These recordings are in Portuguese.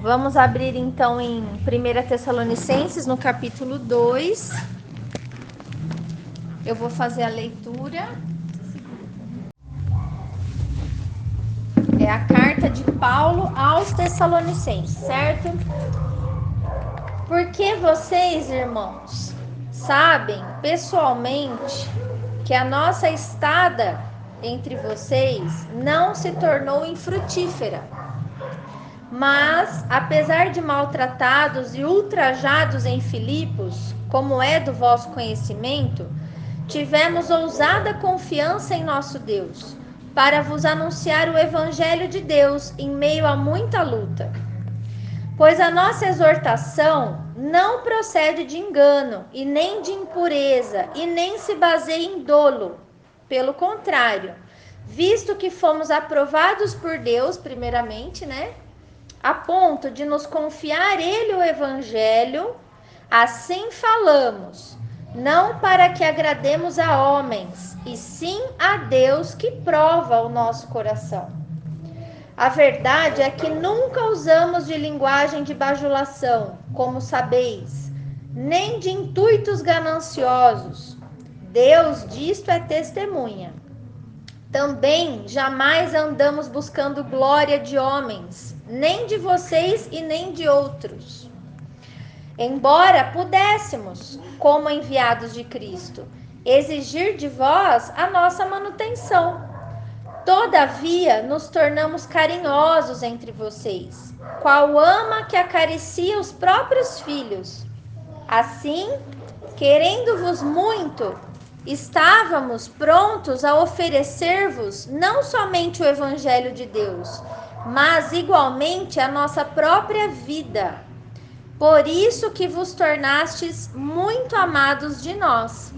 Vamos abrir então em 1 Tessalonicenses, no capítulo 2. Eu vou fazer a leitura. É a carta de Paulo aos Tessalonicenses, certo? Porque vocês, irmãos, sabem pessoalmente que a nossa estada entre vocês não se tornou infrutífera. Mas, apesar de maltratados e ultrajados em Filipos, como é do vosso conhecimento, tivemos ousada confiança em nosso Deus, para vos anunciar o Evangelho de Deus em meio a muita luta. Pois a nossa exortação não procede de engano, e nem de impureza, e nem se baseia em dolo. Pelo contrário, visto que fomos aprovados por Deus, primeiramente, né? A ponto de nos confiar ele o evangelho, assim falamos, não para que agrademos a homens, e sim a Deus que prova o nosso coração. A verdade é que nunca usamos de linguagem de bajulação, como sabeis, nem de intuitos gananciosos. Deus disto é testemunha. Também jamais andamos buscando glória de homens, nem de vocês e nem de outros. Embora pudéssemos, como enviados de Cristo, exigir de vós a nossa manutenção. Todavia, nos tornamos carinhosos entre vocês, qual ama que acaricia os próprios filhos. Assim, querendo-vos muito, estávamos prontos a oferecer-vos não somente o Evangelho de Deus, mas igualmente a nossa própria vida. Por isso que vos tornastes muito amados de nós.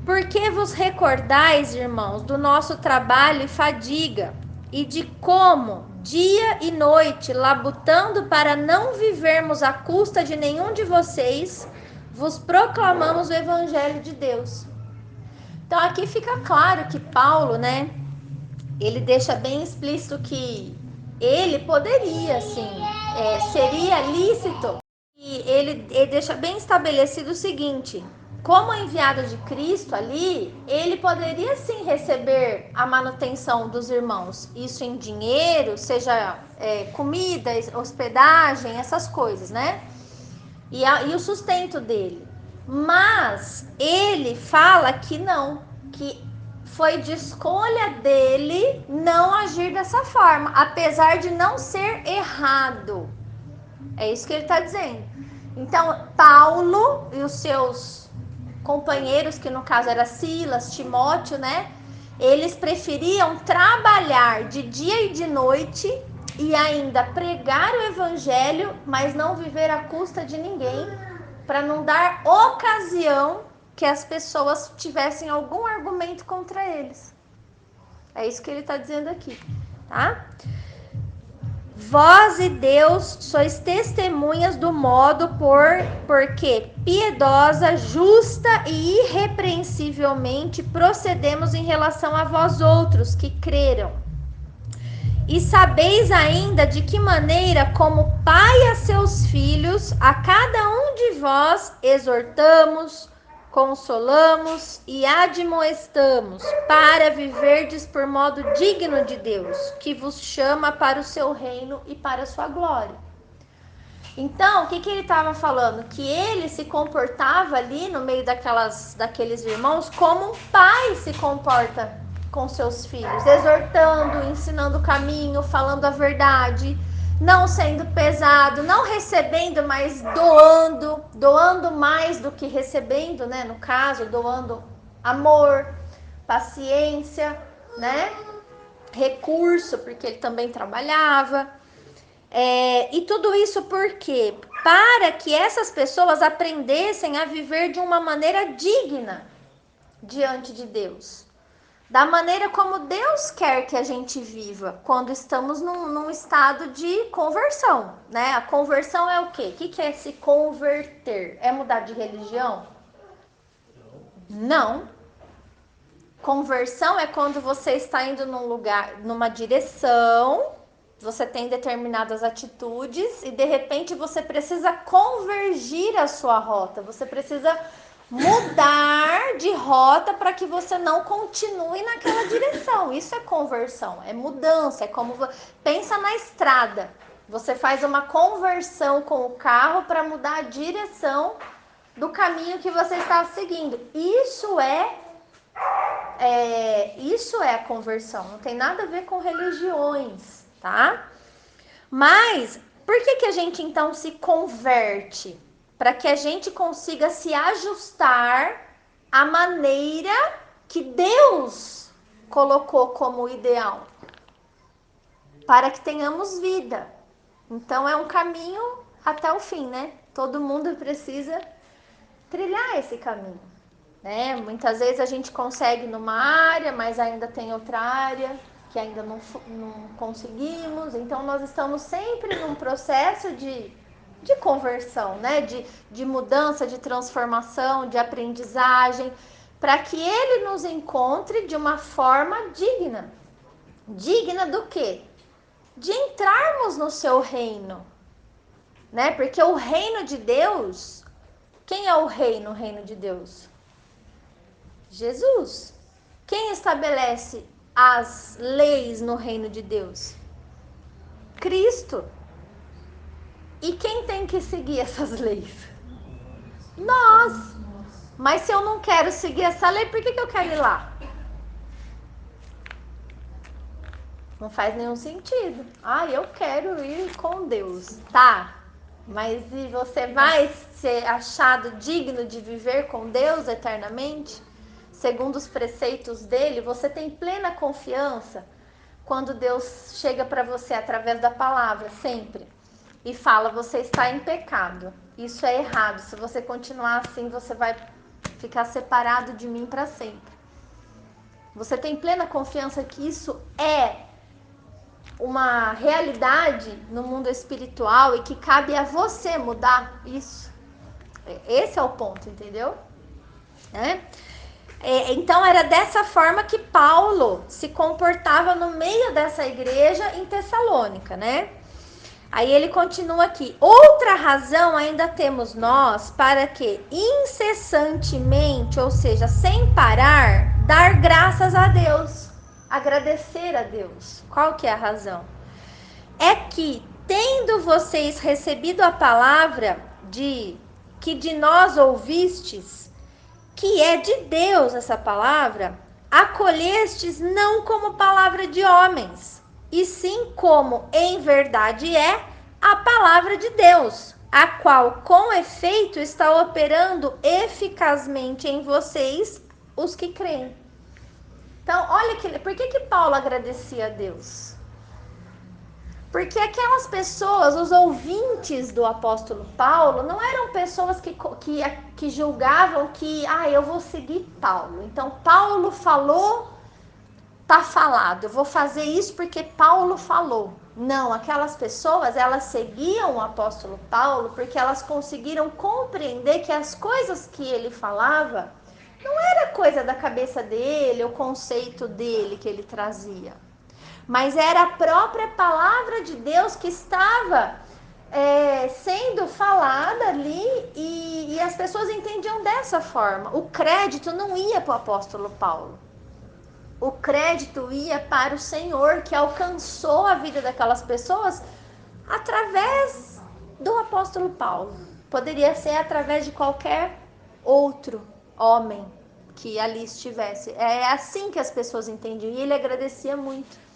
Porque vos recordais, irmãos, do nosso trabalho e fadiga, e de como, dia e noite, labutando para não vivermos à custa de nenhum de vocês, vos proclamamos o Evangelho de Deus. Então aqui fica claro que Paulo, né, ele deixa bem explícito que ele poderia, sim, seria lícito. E ele deixa bem estabelecido o seguinte: como enviado de Cristo ali, ele poderia sim receber a manutenção dos irmãos, isso em dinheiro, seja comida, hospedagem, essas coisas, né? E o sustento dele. Mas ele fala que não, que foi de escolha dele não agir dessa forma, apesar de não ser errado. É isso que ele está dizendo. Então, Paulo e os seus companheiros, que no caso era Silas, Timóteo, né? Eles preferiam trabalhar de dia e de noite e ainda pregar o evangelho, mas não viver à custa de ninguém, para não dar ocasião que as pessoas tivessem algum argumento contra eles. É isso que ele está dizendo aqui, tá? Vós e Deus sois testemunhas do modo porque piedosa, justa e irrepreensivelmente procedemos em relação a vós outros que creram. E sabeis ainda de que maneira, como pai a seus filhos, a cada um de vós exortamos, consolamos e admoestamos para viverdes por modo digno de Deus, que vos chama para o seu reino e para a sua glória. Então, o que ele estava falando? Que ele se comportava ali no meio daqueles irmãos como um pai se comporta com seus filhos, exortando, ensinando o caminho, falando a verdade, não sendo pesado, não recebendo, mas doando mais do que recebendo, né? No caso, doando amor, paciência, né? Recurso, porque ele também trabalhava. E tudo isso por quê? Para que essas pessoas aprendessem a viver de uma maneira digna diante de Deus. Da maneira como Deus quer que a gente viva quando estamos num estado de conversão, né? A conversão é o quê? O que é se converter? É mudar de religião? Não. Conversão é quando você está indo num lugar, numa direção, você tem determinadas atitudes e de repente você precisa convergir a sua rota, você precisa mudar de rota para que você não continue naquela direção. Isso é conversão, é mudança, é como pensa na estrada. Você faz uma conversão com o carro para mudar a direção do caminho que você estava seguindo. Isso é a conversão. Não tem nada a ver com religiões, tá? Mas por que a gente então se converte? Para que a gente consiga se ajustar à maneira que Deus colocou como ideal, para que tenhamos vida. Então é um caminho até o fim, né? Todo mundo precisa trilhar esse caminho, né? Muitas vezes a gente consegue numa área, mas ainda tem outra área que ainda não conseguimos. Então nós estamos sempre num processo de conversão, né? De mudança, de transformação, de aprendizagem, para que ele nos encontre de uma forma digna. Digna do quê? De entrarmos no seu reino, né? Porque o reino de Deus, quem é o rei no reino de Deus? Jesus. Quem estabelece as leis no reino de Deus? Cristo. E quem tem que seguir essas leis? Nós. Mas se eu não quero seguir essa lei, por que eu quero ir lá? Não faz nenhum sentido. Eu quero ir com Deus. Tá. Mas e você vai ser achado digno de viver com Deus eternamente? Segundo os preceitos dele, você tem plena confiança quando Deus chega para você através da palavra, sempre, e fala: você está em pecado, isso é errado, se você continuar assim, você vai ficar separado de mim para sempre. Você tem plena confiança que isso é uma realidade no mundo espiritual e que cabe a você mudar isso? Esse é o ponto, entendeu? Então era dessa forma que Paulo se comportava no meio dessa igreja em Tessalônica, né? Aí ele continua aqui: outra razão ainda temos nós para que incessantemente, ou seja, sem parar, dar graças a Deus, agradecer a Deus. Qual que é a razão? É que, tendo vocês recebido a palavra que de nós ouvistes, que é de Deus essa palavra, acolhestes não como palavra de homens, e sim como em verdade é a palavra de Deus, a qual com efeito está operando eficazmente em vocês, os que creem. Então, olha por que Paulo agradecia a Deus? Porque aquelas pessoas, os ouvintes do apóstolo Paulo, não eram pessoas que julgavam que, eu vou seguir Paulo. Então, Paulo falou, tá falado. Eu vou fazer isso porque Paulo falou. Não, aquelas pessoas, elas seguiam o apóstolo Paulo porque elas conseguiram compreender que as coisas que ele falava não era coisa da cabeça dele, o conceito dele que ele trazia. Mas era a própria palavra de Deus que estava sendo falada ali e as pessoas entendiam dessa forma. O crédito não ia para o apóstolo Paulo. O crédito ia para o Senhor, que alcançou a vida daquelas pessoas através do apóstolo Paulo. Poderia ser através de qualquer outro homem que ali estivesse. É assim que as pessoas entendiam e ele agradecia muito.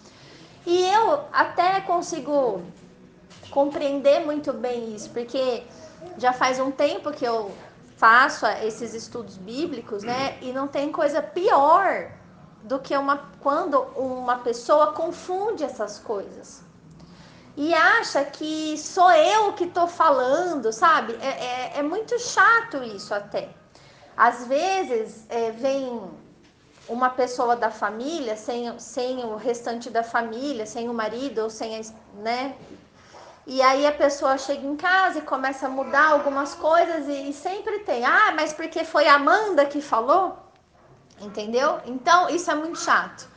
E eu até consigo compreender muito bem isso, porque já faz um tempo que eu faço esses estudos bíblicos, né? E não tem coisa pior do que quando uma pessoa confunde essas coisas e acha que sou eu que tô falando, sabe? É muito chato isso até. Às vezes vem uma pessoa da família, sem o restante da família, sem o marido ou sem né? E aí a pessoa chega em casa e começa a mudar algumas coisas e sempre tem, mas porque foi a Amanda que falou? Entendeu? Então isso é muito chato.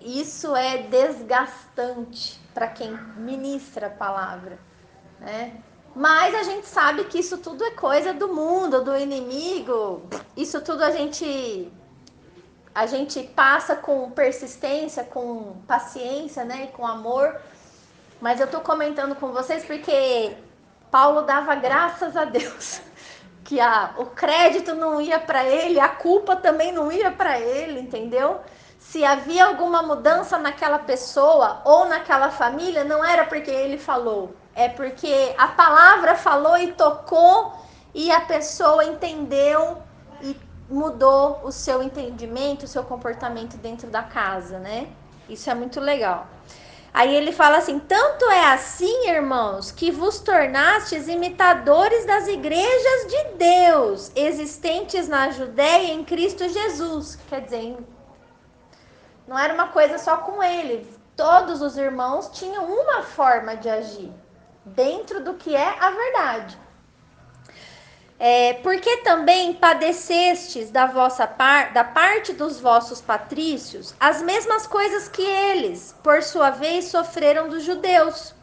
isso é desgastante para quem ministra a palavra, né? Mas a gente sabe que isso tudo é coisa do mundo, do inimigo. Isso tudo a gente passa com persistência, com paciência, né, e com amor. Mas eu tô comentando com vocês porque Paulo dava graças a Deus que o crédito não ia para ele, a culpa também não ia para ele, entendeu? Se havia alguma mudança naquela pessoa ou naquela família, não era porque ele falou, é porque a palavra falou e tocou e a pessoa entendeu e mudou o seu entendimento, o seu comportamento dentro da casa, né? Isso é muito legal. Aí ele fala assim: tanto é assim, irmãos, que vos tornastes imitadores das igrejas de Deus, existentes na Judéia em Cristo Jesus. Quer dizer, não era uma coisa só com ele. Todos os irmãos tinham uma forma de agir, dentro do que é a verdade. Porque também padecestes da parte dos vossos patrícios as mesmas coisas que eles, por sua vez, sofreram dos judeus,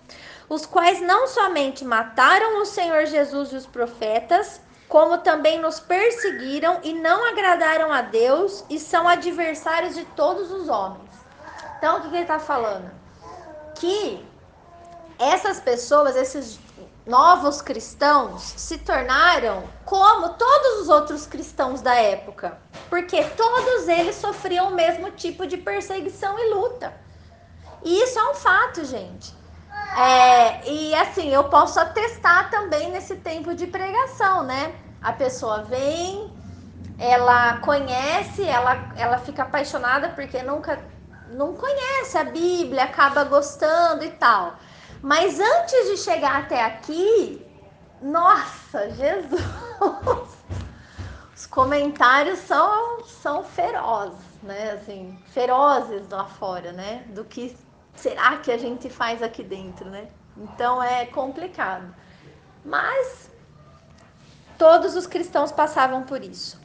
os quais não somente mataram o Senhor Jesus e os profetas, como também nos perseguiram e não agradaram a Deus e são adversários de todos os homens. Então, o que ele está falando? Que essas pessoas, esses novos cristãos, se tornaram como todos os outros cristãos da época, porque todos eles sofriam o mesmo tipo de perseguição e luta. E isso é um fato, gente. E assim, eu posso atestar também nesse tempo de pregação, né? A pessoa vem, ela conhece, ela fica apaixonada porque não conhece a Bíblia, acaba gostando e tal. Mas antes de chegar até aqui, nossa, Jesus! Os comentários são ferozes, né? Assim, ferozes lá fora, né? Do que será que a gente faz aqui dentro, né? Então é complicado. Mas todos os cristãos passavam por isso.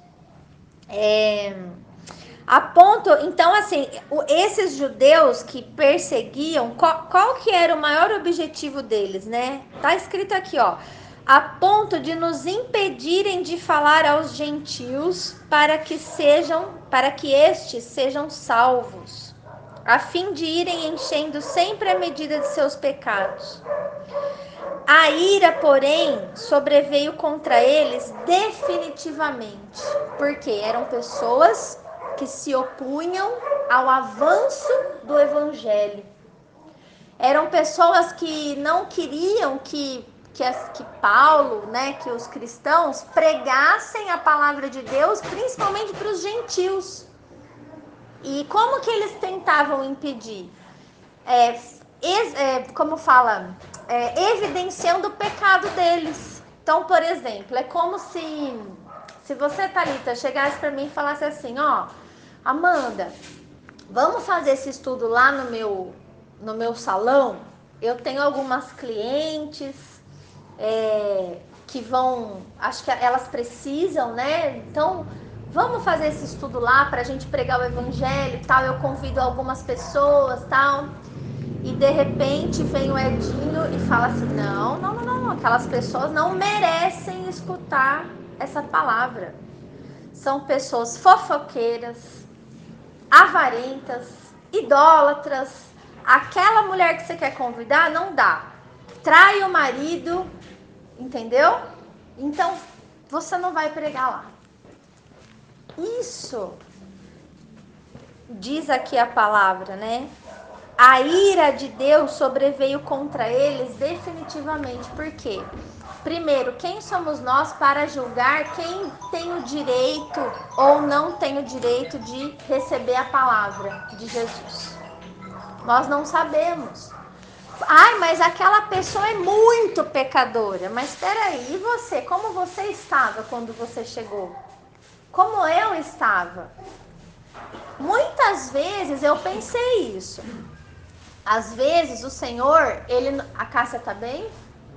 A ponto, então assim, esses judeus que perseguiam, qual que era o maior objetivo deles, né? Tá escrito aqui, ó, a ponto de nos impedirem de falar aos gentios para que estes sejam salvos, a fim de irem enchendo sempre a medida de seus pecados. A ira, porém, sobreveio contra eles definitivamente, porque eram pessoas que se opunham ao avanço do evangelho. Eram pessoas que não queriam que Paulo, né, que os cristãos pregassem a palavra de Deus, principalmente para os gentios. E como que eles tentavam impedir? Como fala, evidenciando o pecado deles. Então, por exemplo, é como se você, Thalita, chegasse para mim e falasse assim, ó, Amanda, vamos fazer esse estudo lá no meu salão? Eu tenho algumas clientes que vão, acho que elas precisam, né? Então, vamos fazer esse estudo lá para a gente pregar o evangelho e tal. Eu convido algumas pessoas e tal. E de repente vem o Edinho e fala assim, não, aquelas pessoas não merecem escutar essa palavra. São pessoas fofoqueiras, avarentas, idólatras. Aquela mulher que você quer convidar, não dá. Trai o marido, entendeu? Então, você não vai pregar lá. Isso diz aqui a palavra, né? A ira de Deus sobreveio contra eles definitivamente. Por quê? Primeiro, quem somos nós para julgar quem tem o direito ou não tem o direito de receber a palavra de Jesus? Nós não sabemos. Ai, mas aquela pessoa é muito pecadora. Mas espera aí, e você? Como você estava quando você chegou? Como eu estava? Muitas vezes eu pensei isso. Às vezes o Senhor, a Cássia tá bem?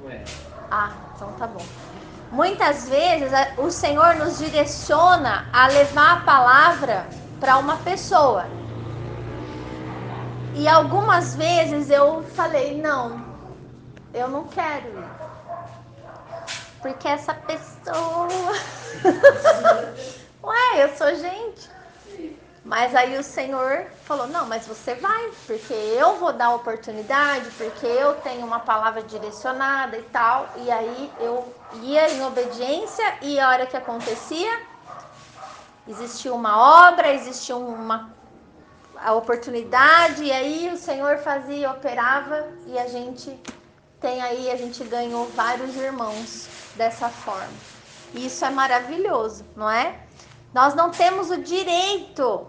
Ué. Ah, então tá bom. Muitas vezes o Senhor nos direciona a levar a palavra para uma pessoa. E algumas vezes eu falei, não, eu não quero ir. Porque essa pessoa... Ué, eu sou gente. Mas aí o Senhor falou, não, mas você vai, porque eu vou dar oportunidade, porque eu tenho uma palavra direcionada e tal. E aí eu ia em obediência e a hora que acontecia, existia uma obra, existia a oportunidade, e aí o Senhor fazia, operava, e a gente ganhou vários irmãos dessa forma. E isso é maravilhoso, não é? Nós não temos o direito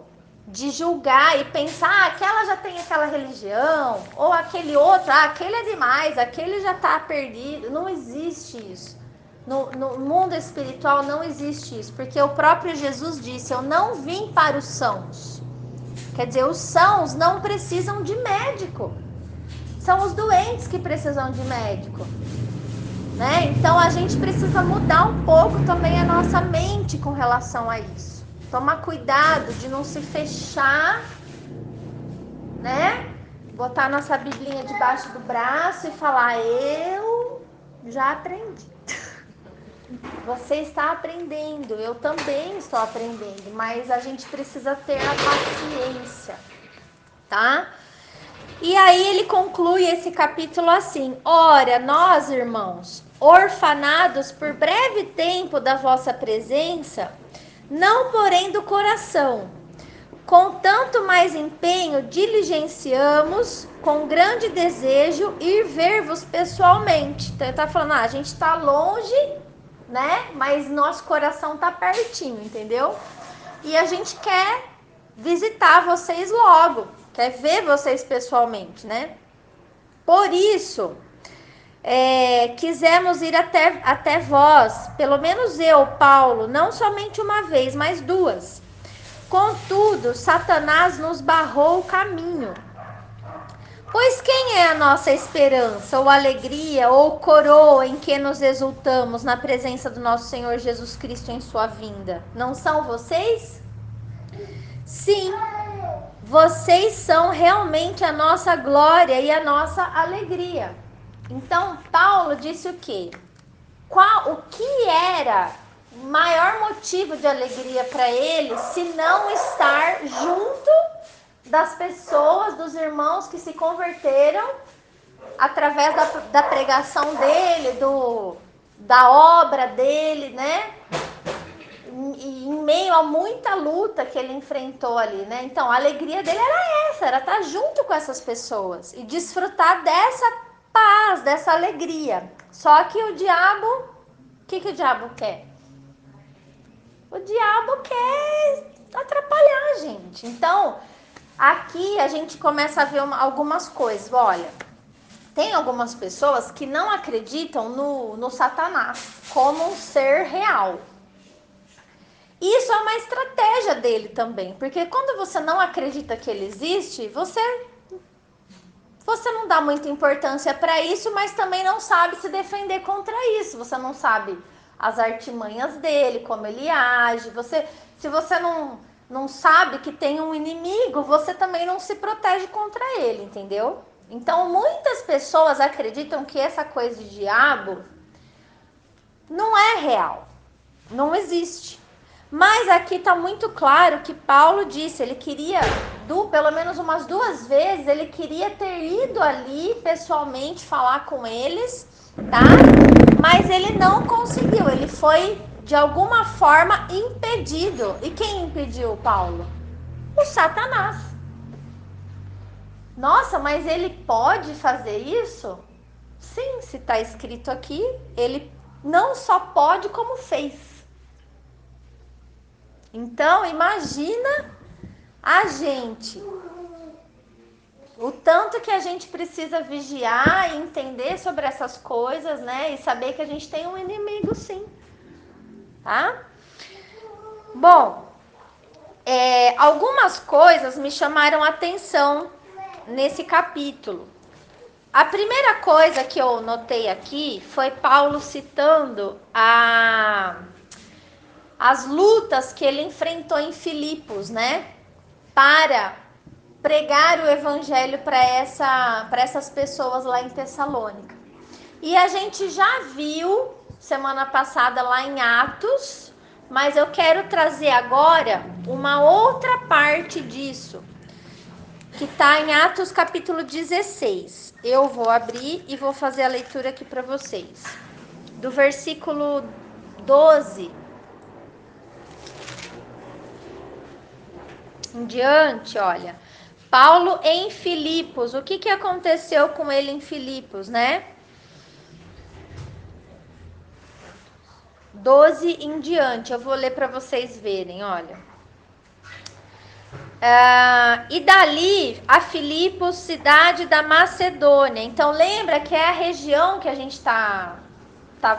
de julgar e pensar, aquela já tem aquela religião, ou aquele outro, aquele é demais, aquele já está perdido. Não existe isso. No mundo espiritual não existe isso, porque o próprio Jesus disse, eu não vim para os sãos. Quer dizer, os sãos não precisam de médico. São os doentes que precisam de médico. Né? Então a gente precisa mudar um pouco também a nossa mente com relação a isso. Tomar cuidado de não se fechar, né? Botar nossa biblinha debaixo do braço e falar, eu já aprendi. Você está aprendendo, eu também estou aprendendo, mas a gente precisa ter a paciência, tá? E aí ele conclui esse capítulo assim: ora, nós, irmãos, orfanados por breve tempo da vossa presença, não porém do coração, com tanto mais empenho diligenciamos, com grande desejo, ir ver-vos pessoalmente. Então ele tá falando, a gente tá longe, né? Mas nosso coração tá pertinho, entendeu? E a gente quer visitar vocês logo, quer ver vocês pessoalmente, né? Por isso, quisemos ir até vós, pelo menos eu, Paulo, não somente uma vez, mas duas. Contudo, Satanás nos barrou o caminho. Pois quem é a nossa esperança, ou alegria, ou coroa em que nos exultamos na presença do nosso Senhor Jesus Cristo em sua vinda? Não são vocês? Sim, vocês são realmente a nossa glória e a nossa alegria. Então, Paulo disse o quê? O que era o maior motivo de alegria para ele, se não estar junto das pessoas, dos irmãos que se converteram através da pregação dele, da obra dele, né? E em meio a muita luta que ele enfrentou ali, né? Então, a alegria dele era essa, era estar junto com essas pessoas e desfrutar dessa paz, dessa alegria. Só que o diabo, o que o diabo quer? O diabo quer atrapalhar a gente. Então, aqui a gente começa a ver algumas coisas. Olha, tem algumas pessoas que não acreditam no Satanás como um ser real. Isso é uma estratégia dele também, porque quando você não acredita que ele existe, você não dá muita importância para isso, mas também não sabe se defender contra isso. Você não sabe as artimanhas dele, como ele age. Se você não sabe que tem um inimigo, você também não se protege contra ele, entendeu? Então, muitas pessoas acreditam que essa coisa de diabo não é real, não existe. Mas aqui está muito claro que Paulo disse, ele queria, pelo menos umas 2 vezes, ele queria ter ido ali pessoalmente falar com eles, tá? Mas ele não conseguiu, ele foi de alguma forma impedido. E quem impediu Paulo? O Satanás. Nossa, mas ele pode fazer isso? Sim, se está escrito aqui, ele não só pode, como fez. Então, imagina a gente, o tanto que a gente precisa vigiar e entender sobre essas coisas, né? E saber que a gente tem um inimigo, sim, tá? Bom, algumas coisas me chamaram a atenção nesse capítulo. A primeira coisa que eu notei aqui foi Paulo citando as lutas que ele enfrentou em Filipos, né? Para pregar o evangelho para essas pessoas lá em Tessalônica. E a gente já viu semana passada lá em Atos, mas eu quero trazer agora uma outra parte disso, que está em Atos capítulo 16. Eu vou abrir e vou fazer a leitura aqui para vocês. Do versículo 12 em diante, olha. Paulo em Filipos. O que aconteceu com ele em Filipos, né? 12 em diante. Eu vou ler para vocês verem, olha. E dali a Filipos, cidade da Macedônia. Então lembra que é a região que a gente está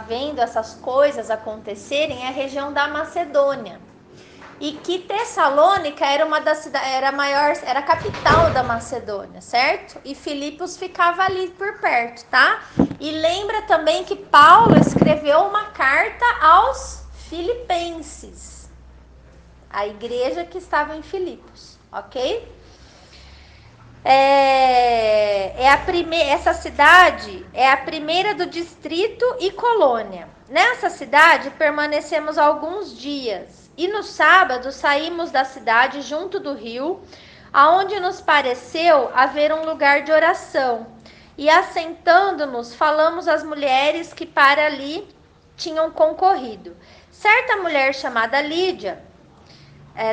vendo essas coisas acontecerem, é a região da Macedônia. E que Tessalônica era uma das cidades, era a capital da Macedônia, certo? E Filipos ficava ali por perto, tá? E lembra também que Paulo escreveu uma carta aos filipenses, a igreja que estava em Filipos, ok? Essa cidade é a primeira do distrito e colônia. Nessa cidade permanecemos alguns dias e no sábado saímos da cidade junto do rio, aonde nos pareceu haver um lugar de oração. E assentando-nos, falamos às mulheres que para ali tinham concorrido. Certa mulher chamada Lídia,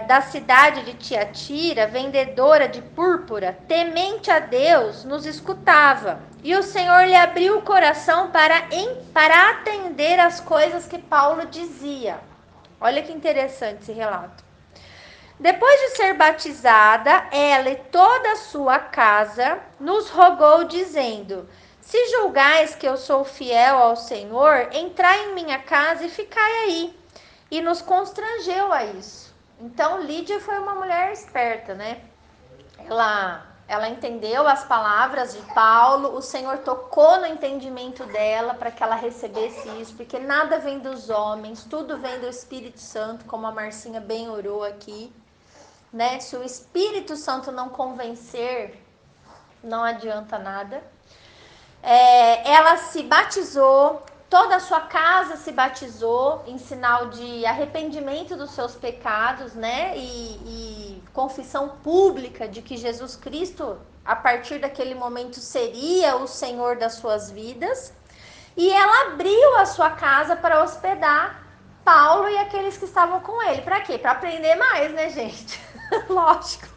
da cidade de Tiatira, vendedora de púrpura, temente a Deus, nos escutava. E o Senhor lhe abriu o coração para atender às coisas que Paulo dizia. Olha que interessante esse relato. Depois de ser batizada, ela e toda a sua casa nos rogou, dizendo: se julgais que eu sou fiel ao Senhor, entrai em minha casa e ficai aí. E nos constrangeu a isso. Então, Lídia foi uma mulher esperta, né? Ela entendeu as palavras de Paulo, o Senhor tocou no entendimento dela para que ela recebesse isso, porque nada vem dos homens, tudo vem do Espírito Santo, como a Marcinha bem orou aqui, né? Se o Espírito Santo não convencer, não adianta nada. Ela se batizou, toda a sua casa se batizou em sinal de arrependimento dos seus pecados, né? E confissão pública de que Jesus Cristo, a partir daquele momento, seria o Senhor das suas vidas. E ela abriu a sua casa para hospedar Paulo e aqueles que estavam com ele. Para quê? Para aprender mais, né, gente? Lógico.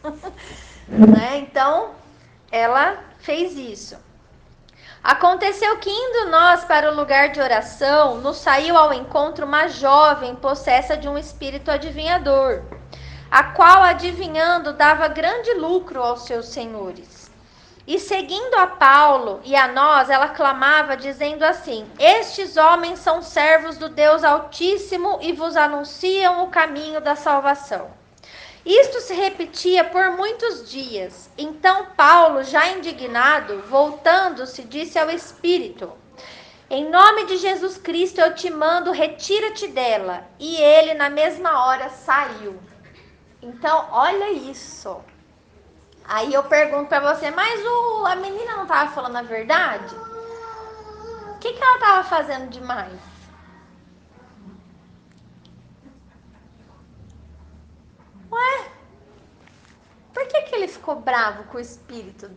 Né? Então, ela fez isso. Aconteceu que, indo nós para o lugar de oração, nos saiu ao encontro uma jovem possessa de um espírito adivinhador, a qual, adivinhando, dava grande lucro aos seus senhores. E seguindo a Paulo e a nós, ela clamava, dizendo assim: estes homens são servos do Deus Altíssimo e vos anunciam o caminho da salvação. Isto se repetia por muitos dias. Então Paulo, já indignado, voltando-se, disse ao Espírito: em nome de Jesus Cristo eu te mando, retira-te dela. E ele na mesma hora saiu. Então, olha isso. Aí eu pergunto para você, mas a menina não estava falando a verdade? O que ela estava fazendo demais? Ué? Por que ele ficou bravo com o espírito?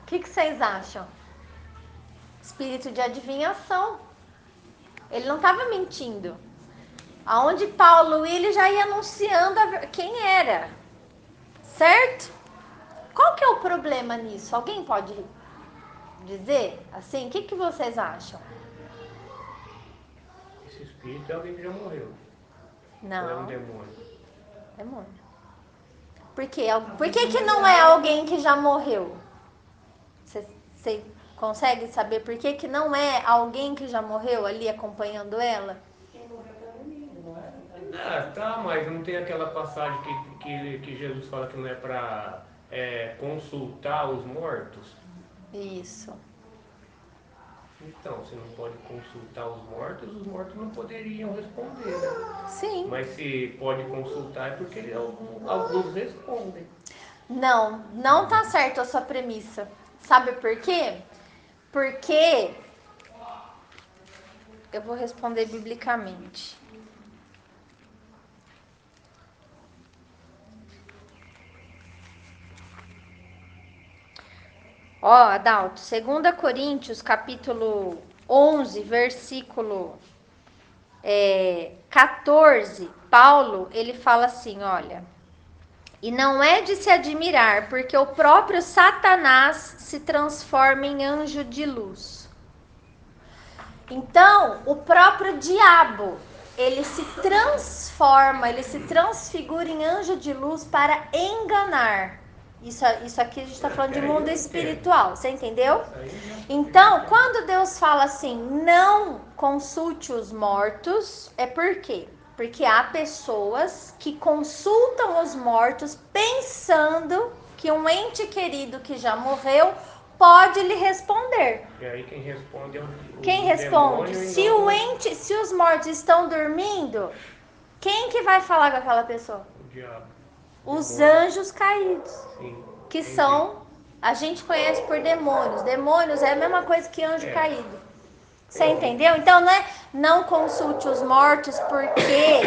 O que vocês acham? Espírito de adivinhação. Ele não estava mentindo. Aonde Paulo ia, ele já ia anunciando quem era. Certo? Qual que é o problema nisso? Alguém pode dizer? Assim, o que vocês acham? Esse espírito é alguém que já morreu. Não. Ou é um demônio? Demônio. Por quê? Por que não é alguém que já morreu? Você consegue saber por que não é alguém que já morreu ali acompanhando ela? Ah, tá, mas não tem aquela passagem que Jesus fala que não é para consultar os mortos? Isso. Então, se não pode consultar os mortos não poderiam responder, né? Sim. Mas se pode consultar é porque alguns respondem. Não, não tá certo a sua premissa. Sabe por quê? Porque eu vou responder biblicamente. Ó, Adalto, 2 Coríntios, capítulo 11, versículo 14, Paulo, ele fala assim, olha... E não é de se admirar, porque o próprio Satanás se transforma em anjo de luz. Então, o próprio diabo, ele se transforma, ele se transfigura em anjo de luz para enganar. Isso aqui a gente está falando de mundo espiritual, você entendeu? Então, quando Deus fala assim, não consulte os mortos, é por quê? Porque há pessoas que consultam os mortos pensando que um ente querido que já morreu pode lhe responder. E aí quem responde é o Quem responde? Se os mortos estão dormindo, quem que vai falar com aquela pessoa? o diabo. Os anjos caídos. Sim, que entendi. são, a gente conhece por demônios. Demônios é a mesma coisa que anjo caído. Você entendeu? Então não consulte os mortos porque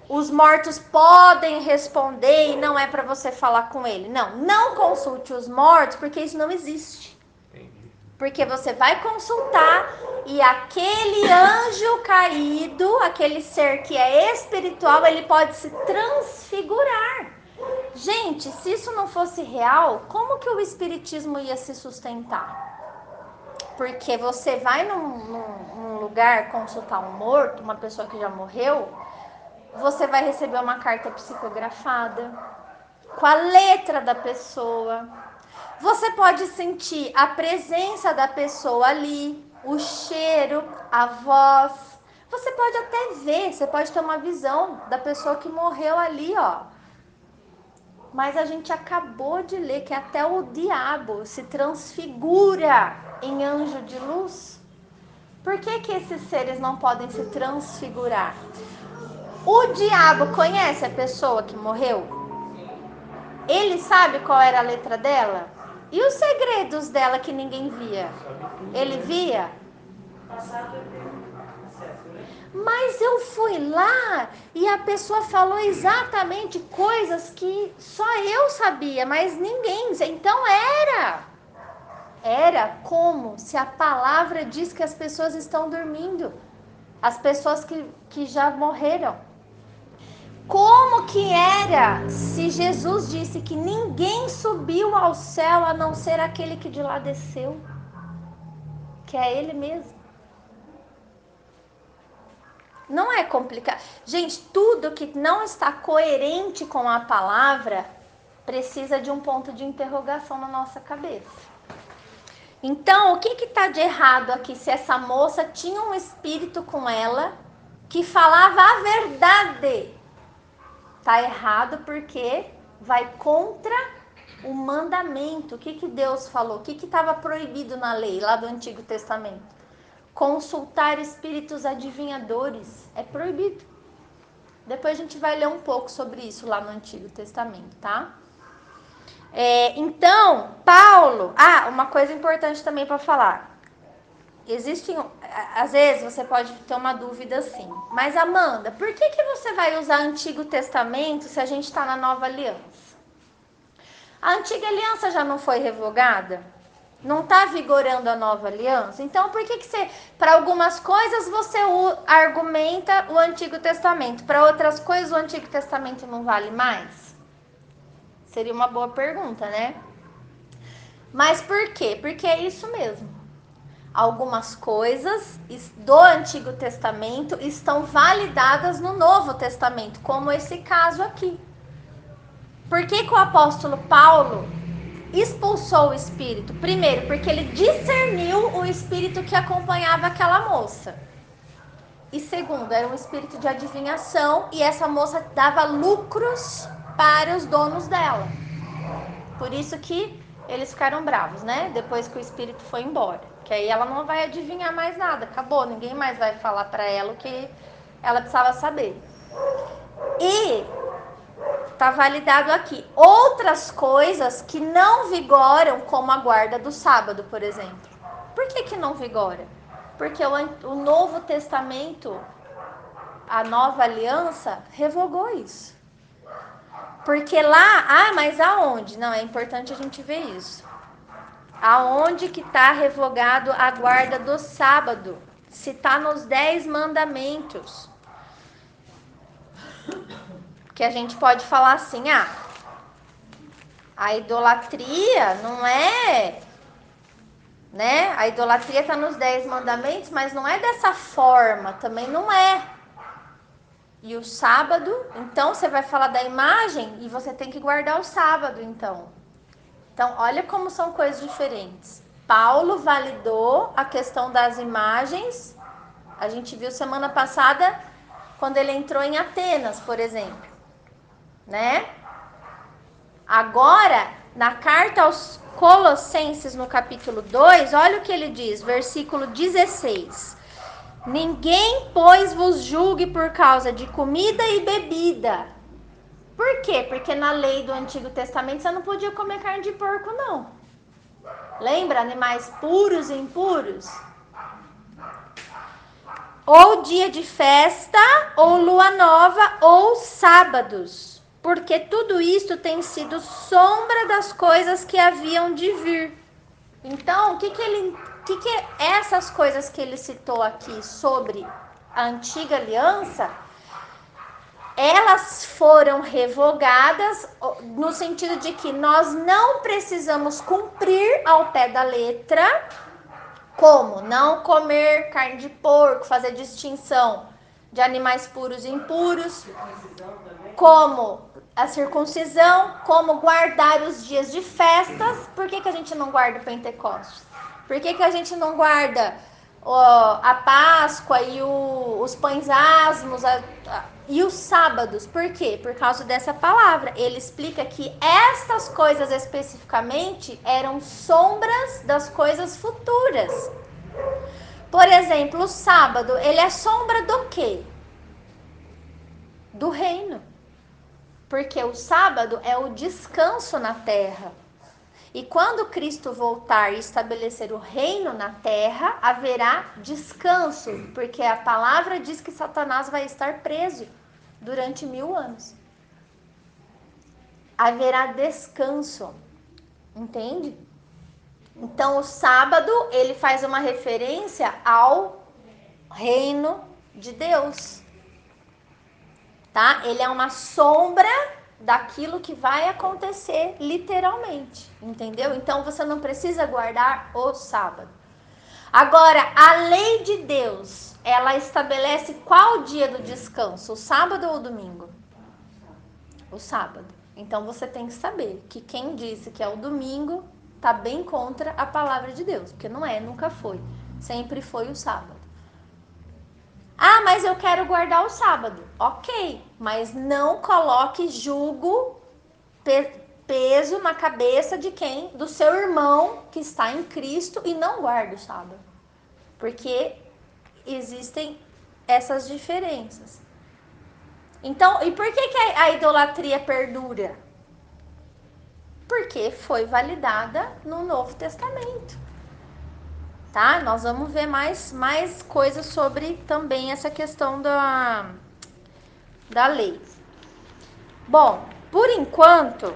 os mortos podem responder e não é para você falar com ele. Não consulte os mortos porque isso não existe. Entendi. Porque você vai consultar e aquele anjo caído, aquele ser que é espiritual, ele pode se transfigurar. Gente, se isso não fosse real, como que o espiritismo ia se sustentar? Porque você vai num lugar consultar um morto, uma pessoa que já morreu, você vai receber uma carta psicografada com a letra da pessoa. Você pode sentir a presença da pessoa ali, o cheiro, a voz. Você pode até ver, você pode ter uma visão da pessoa que morreu ali, ó. Mas a gente acabou de ler que até o diabo se transfigura em anjo de luz. Por que que esses seres não podem se transfigurar? O diabo conhece a pessoa que morreu? Ele sabe qual era a letra dela? E os segredos dela que ninguém via? Ele via? Mas eu fui lá e a pessoa falou exatamente coisas que só eu sabia, mas ninguém. Então era como se a palavra diz que as pessoas estão dormindo. As pessoas que já morreram. Como que era se Jesus disse que ninguém subiu ao céu a não ser aquele que de lá desceu? Que é ele mesmo. Não é complicado. Gente, tudo que não está coerente com a palavra precisa de um ponto de interrogação na nossa cabeça. Então, o que está de errado aqui se essa moça tinha um espírito com ela que falava a verdade? Tá errado porque vai contra o mandamento. O que Deus falou? O que estava proibido na lei lá do Antigo Testamento? Consultar espíritos adivinhadores. É proibido. Depois a gente vai ler um pouco sobre isso lá no Antigo Testamento, tá? Então, Paulo... uma coisa importante também para falar. Existem... Às vezes você pode ter uma dúvida assim. Mas, Amanda, por que você vai usar Antigo Testamento se a gente está na Nova Aliança? A Antiga Aliança já não foi revogada? Não está vigorando a Nova Aliança? Então, por que você... Para algumas coisas você argumenta o Antigo Testamento. Para outras coisas o Antigo Testamento não vale mais? Seria uma boa pergunta, né? Mas por quê? Porque é isso mesmo. Algumas coisas do Antigo Testamento estão validadas no Novo Testamento, como esse caso aqui. Por que o apóstolo Paulo expulsou o espírito? Primeiro, porque ele discerniu o espírito que acompanhava aquela moça. E segundo, era um espírito de adivinhação e essa moça dava lucros para os donos dela. Por isso que eles ficaram bravos, né? Depois que o espírito foi embora. Que aí ela não vai adivinhar mais nada. Acabou, ninguém mais vai falar para ela o que ela precisava saber. E Tá validado aqui. Outras coisas que não vigoram, como a guarda do sábado, por exemplo. Por que não vigora? Porque o Novo Testamento, a Nova Aliança, revogou isso. Porque lá, mas aonde? Não, é importante a gente ver isso. Aonde que está revogado a guarda do sábado? Se está nos 10 mandamentos. Que a gente pode falar assim, a idolatria não é, né? A idolatria está nos 10 mandamentos, mas não é dessa forma, também não é. E o sábado, então você vai falar da imagem e você tem que guardar o sábado, então. Então, olha como são coisas diferentes. Paulo validou a questão das imagens. A gente viu semana passada quando ele entrou em Atenas, por exemplo, né? Agora, na carta aos Colossenses, no capítulo 2, olha o que ele diz, versículo 16. Ninguém, pois, vos julgue por causa de comida e bebida. Por quê? Porque na lei do Antigo Testamento você não podia comer carne de porco, não. Lembra? Animais puros e impuros? Ou dia de festa, ou lua nova, ou sábados. Porque tudo isto tem sido sombra das coisas que haviam de vir. Então, o que essas coisas que ele citou aqui sobre a antiga aliança, elas foram revogadas no sentido de que nós não precisamos cumprir ao pé da letra, como não comer carne de porco, fazer distinção de animais puros e impuros, como a circuncisão, como guardar os dias de festas. Por que a gente não guarda o Pentecostes? Por que a gente não guarda a Páscoa e os pães asmos e os sábados? Por quê? Por causa dessa palavra. Ele explica que estas coisas especificamente eram sombras das coisas futuras. Por exemplo, o sábado, ele é sombra do quê? Do reino. Porque o sábado é o descanso na terra. E quando Cristo voltar e estabelecer o reino na terra, haverá descanso, porque a palavra diz que Satanás vai estar preso durante 1000 anos. Haverá descanso, entende? Então o sábado, ele faz uma referência ao reino de Deus, tá? Ele é uma sombra daquilo que vai acontecer literalmente, entendeu? Então você não precisa guardar o sábado. Agora, a lei de Deus, ela estabelece qual dia do descanso, o sábado ou o domingo? O sábado. Então você tem que saber que quem disse que é o domingo tá bem contra a palavra de Deus, porque não é, nunca foi. Sempre foi o sábado. Mas eu quero guardar o sábado. Ok, mas não coloque jugo, peso na cabeça de quem? Do seu irmão que está em Cristo e não guarda o sábado. Porque existem essas diferenças. Então, e por que a idolatria perdura? Porque foi validada no Novo Testamento. Tá? Nós vamos ver mais coisas sobre também essa questão da lei. Bom, por enquanto,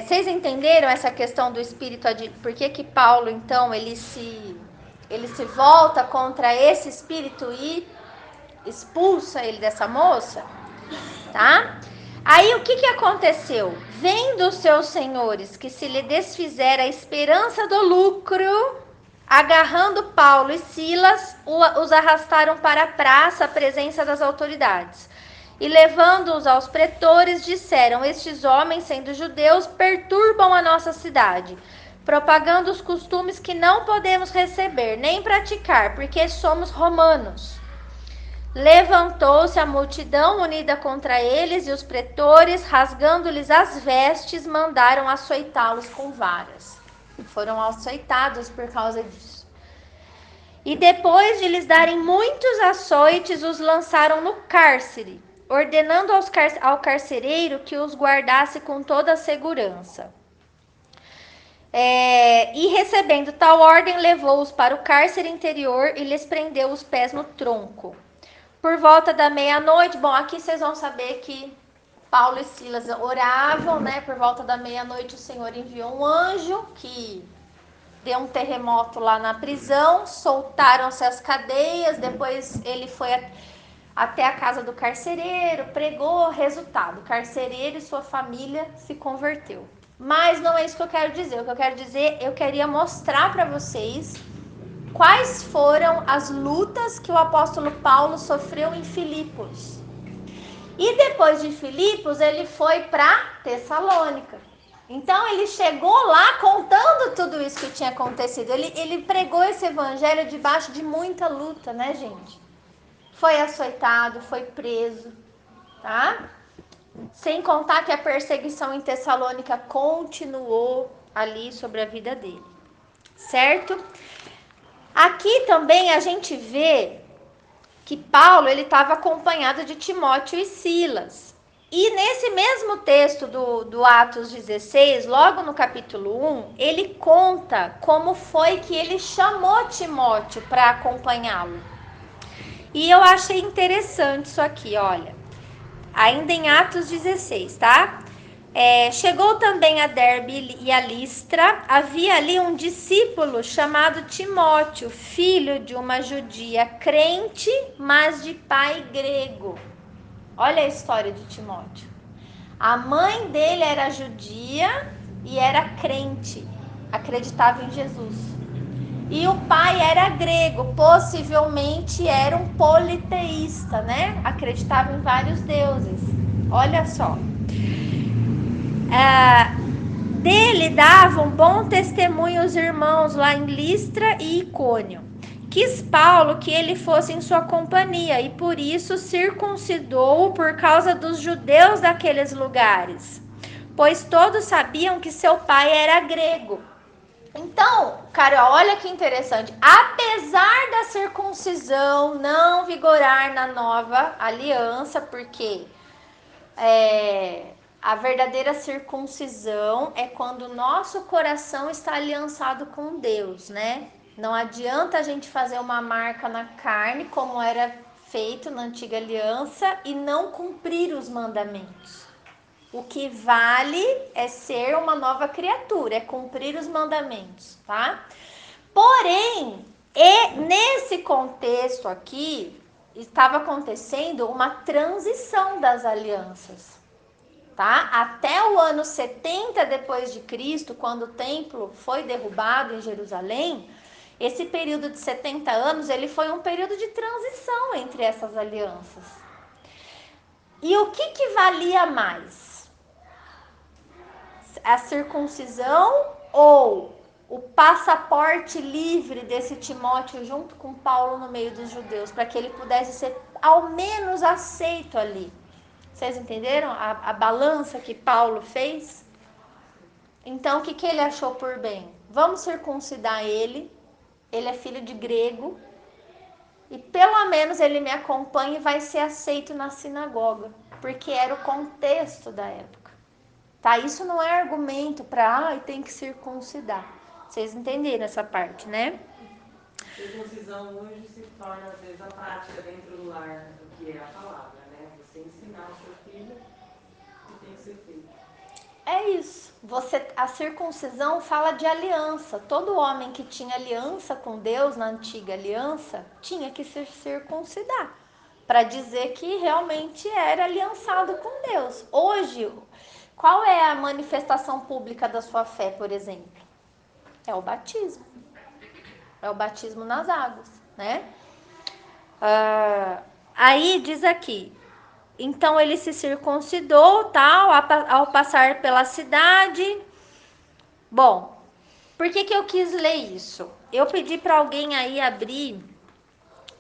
vocês entenderam essa questão do espírito? Por que Paulo, então, ele se volta contra esse espírito e expulsa ele dessa moça? Tá? Aí o que aconteceu? Vendo os seus senhores que se lhe desfizera a esperança do lucro, agarrando Paulo e Silas, os arrastaram para a praça, à presença das autoridades. E levando-os aos pretores, disseram: estes homens, sendo judeus, perturbam a nossa cidade, propagando os costumes que não podemos receber, nem praticar, porque somos romanos. Levantou-se a multidão unida contra eles, e os pretores, rasgando-lhes as vestes, mandaram açoitá-los com varas. Foram açoitados por causa disso. E depois de lhes darem muitos açoites, os lançaram no cárcere, ordenando ao carcereiro que os guardasse com toda a segurança. E recebendo tal ordem, levou-os para o cárcere interior e lhes prendeu os pés no tronco. Por volta da meia-noite, bom, aqui vocês vão saber que Paulo e Silas oravam, né? Por volta da meia-noite o Senhor enviou um anjo que deu um terremoto lá na prisão, soltaram-se as cadeias, depois ele foi até a casa do carcereiro, pregou, resultado, o carcereiro e sua família se converteu. Mas não é isso que eu quero dizer. O que eu quero dizer, eu queria mostrar para vocês quais foram as lutas que o apóstolo Paulo sofreu em Filipos. E depois de Filipos, ele foi para Tessalônica. Então ele chegou lá contando tudo isso que tinha acontecido. Ele pregou esse evangelho debaixo de muita luta, né, gente? Foi açoitado, foi preso, tá? Sem contar que a perseguição em Tessalônica continuou ali sobre a vida dele, certo? Aqui também a gente vê que Paulo ele estava acompanhado de Timóteo e Silas. E nesse mesmo texto do Atos 16, logo no capítulo 1, ele conta como foi que ele chamou Timóteo para acompanhá-lo. E eu achei interessante isso aqui, olha. Ainda em Atos 16, tá? Chegou também a Derbe e a Listra. Havia ali um discípulo chamado Timóteo, filho de uma judia crente, mas de pai grego. Olha a história de Timóteo. A mãe dele era judia e era crente, acreditava em Jesus. E o pai era grego, possivelmente era um politeísta, né? Acreditava em vários deuses. Olha só. Dele davam bom testemunho os irmãos lá em Listra e Icônio. Quis Paulo que ele fosse em sua companhia e por isso circuncidou-o por causa dos judeus daqueles lugares, pois todos sabiam que seu pai era grego. Então, cara, olha que interessante. Apesar da circuncisão não vigorar na nova aliança, porque a verdadeira circuncisão é quando o nosso coração está aliançado com Deus, né? Não adianta a gente fazer uma marca na carne, como era feito na antiga aliança, e não cumprir os mandamentos. O que vale é ser uma nova criatura, é cumprir os mandamentos, tá? Porém, nesse contexto aqui, estava acontecendo uma transição das alianças, tá? Até o ano 70 depois de Cristo, quando o templo foi derrubado em Jerusalém, esse período de 70 anos, ele foi um período de transição entre essas alianças. E o que valia mais? A circuncisão ou o passaporte livre desse Timóteo junto com Paulo no meio dos judeus, para que ele pudesse ser ao menos aceito ali? Vocês entenderam a balança que Paulo fez? Então, o que ele achou por bem? Vamos circuncidar ele é filho de grego, e pelo menos ele me acompanha e vai ser aceito na sinagoga, porque era o contexto da época. Tá? Isso não é argumento para, tem que circuncidar. Vocês entenderam essa parte, né? A circuncisão hoje se torna, às vezes, a prática dentro do lar, do que é a palavra, né? Você ensinar o seu filho que tem que ser feito. É isso. A circuncisão fala de aliança. Todo homem que tinha aliança com Deus na antiga aliança tinha que se circuncidar para dizer que realmente era aliançado com Deus. Hoje, qual é a manifestação pública da sua fé, por exemplo? É o batismo. É o batismo nas águas, né? Aí diz aqui, então ele se circuncidou, tal, ao passar pela cidade. Bom, por que eu quis ler isso? Eu pedi para alguém aí abrir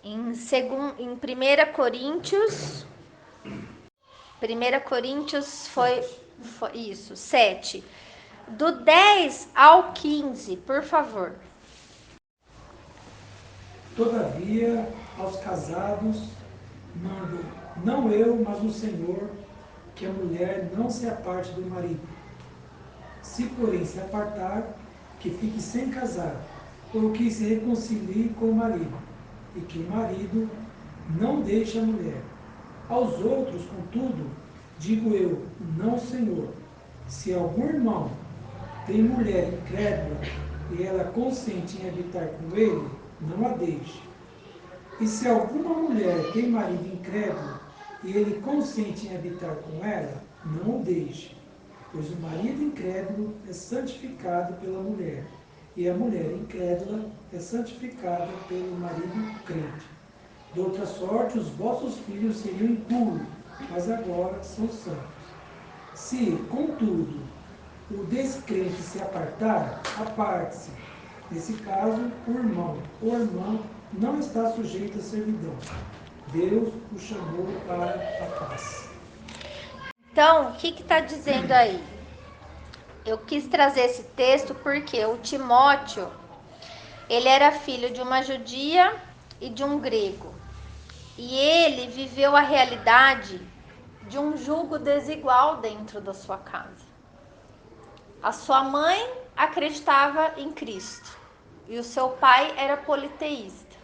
em 1 Coríntios. 1 Coríntios foi isso, 7. Do 10 ao 15, por favor. Todavia, aos casados, mando Não eu, mas o Senhor, que a mulher não se aparte do marido. Se, porém, se apartar, que fique sem casar, ou que se reconcilie com o marido, e que o marido não deixe a mulher. Aos outros, contudo, digo eu, não, Senhor, se algum irmão tem mulher incrédula e ela consente em habitar com ele, não a deixe. E se alguma mulher tem marido incrédulo e ele consente em habitar com ela, não o deixe. Pois o marido incrédulo é santificado pela mulher, e a mulher incrédula é santificada pelo marido crente. De outra sorte, os vossos filhos seriam impuros, mas agora são santos. Se, contudo, o descrente se apartar, aparte-se. Nesse caso, o irmão ou irmã não está sujeito à servidão. Deus o chamou para a paz. Então, o que está dizendo aí? Eu quis trazer esse texto porque o Timóteo, ele era filho de uma judia e de um grego. E ele viveu a realidade de um jugo desigual dentro da sua casa. A sua mãe acreditava em Cristo e o seu pai era politeísta.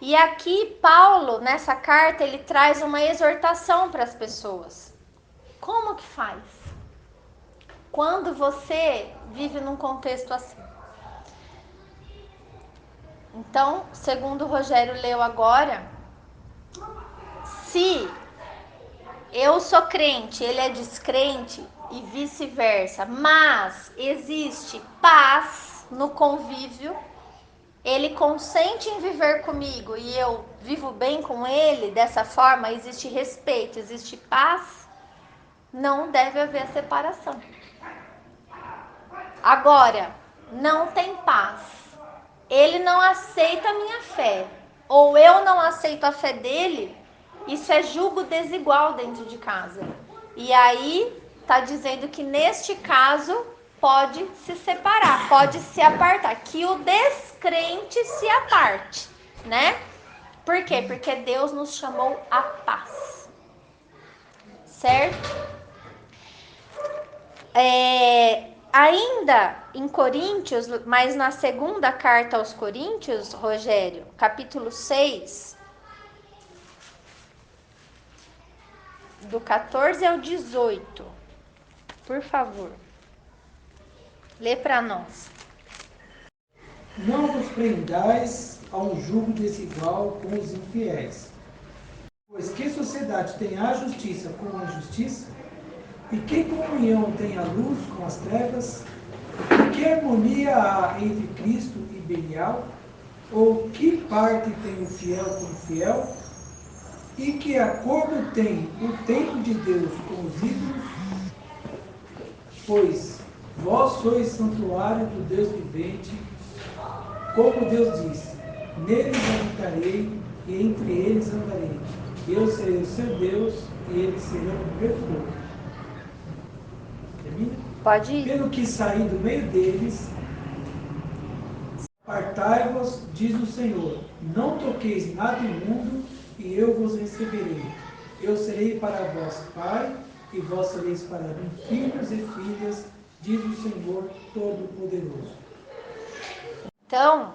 E aqui Paulo, nessa carta, ele traz uma exortação para as pessoas. Como que faz quando você vive num contexto assim? Então, segundo o Rogério leu agora, se eu sou crente, ele é descrente e vice-versa, mas existe paz no convívio, ele consente em viver comigo e eu vivo bem com ele, dessa forma existe respeito, existe paz, não deve haver separação. Agora, não tem paz, ele não aceita a minha fé, ou eu não aceito a fé dele, isso é julgo desigual dentro de casa. E aí, está dizendo que neste caso, pode se separar, pode se apartar, que o descrente se aparte, né? Por quê? Porque Deus nos chamou à paz, certo? Ainda em Coríntios, mas na segunda carta aos Coríntios, Rogério, capítulo 6, do 14 ao 18, por favor, lê para nós. Não vos prendais a um jugo desigual com os infiéis. Pois que sociedade tem a justiça com a injustiça? E que comunhão tem a luz com as trevas? E que harmonia há entre Cristo e Belial? Ou que parte tem o fiel com o fiel? E que acordo tem o templo de Deus com os ídolos? Pois vós sois santuário do Deus vivente, como Deus disse, neles habitarei e entre eles andarei. Eu serei o seu Deus e eles serão o meu povo. Termina? Pode ir. Pelo que saí do meio deles, apartai-vos, diz o Senhor, não toqueis nada imundo, e eu vos receberei. Eu serei para vós pai, e vós sereis para mim filhos e filhas, diz o Senhor Todo-Poderoso. Então,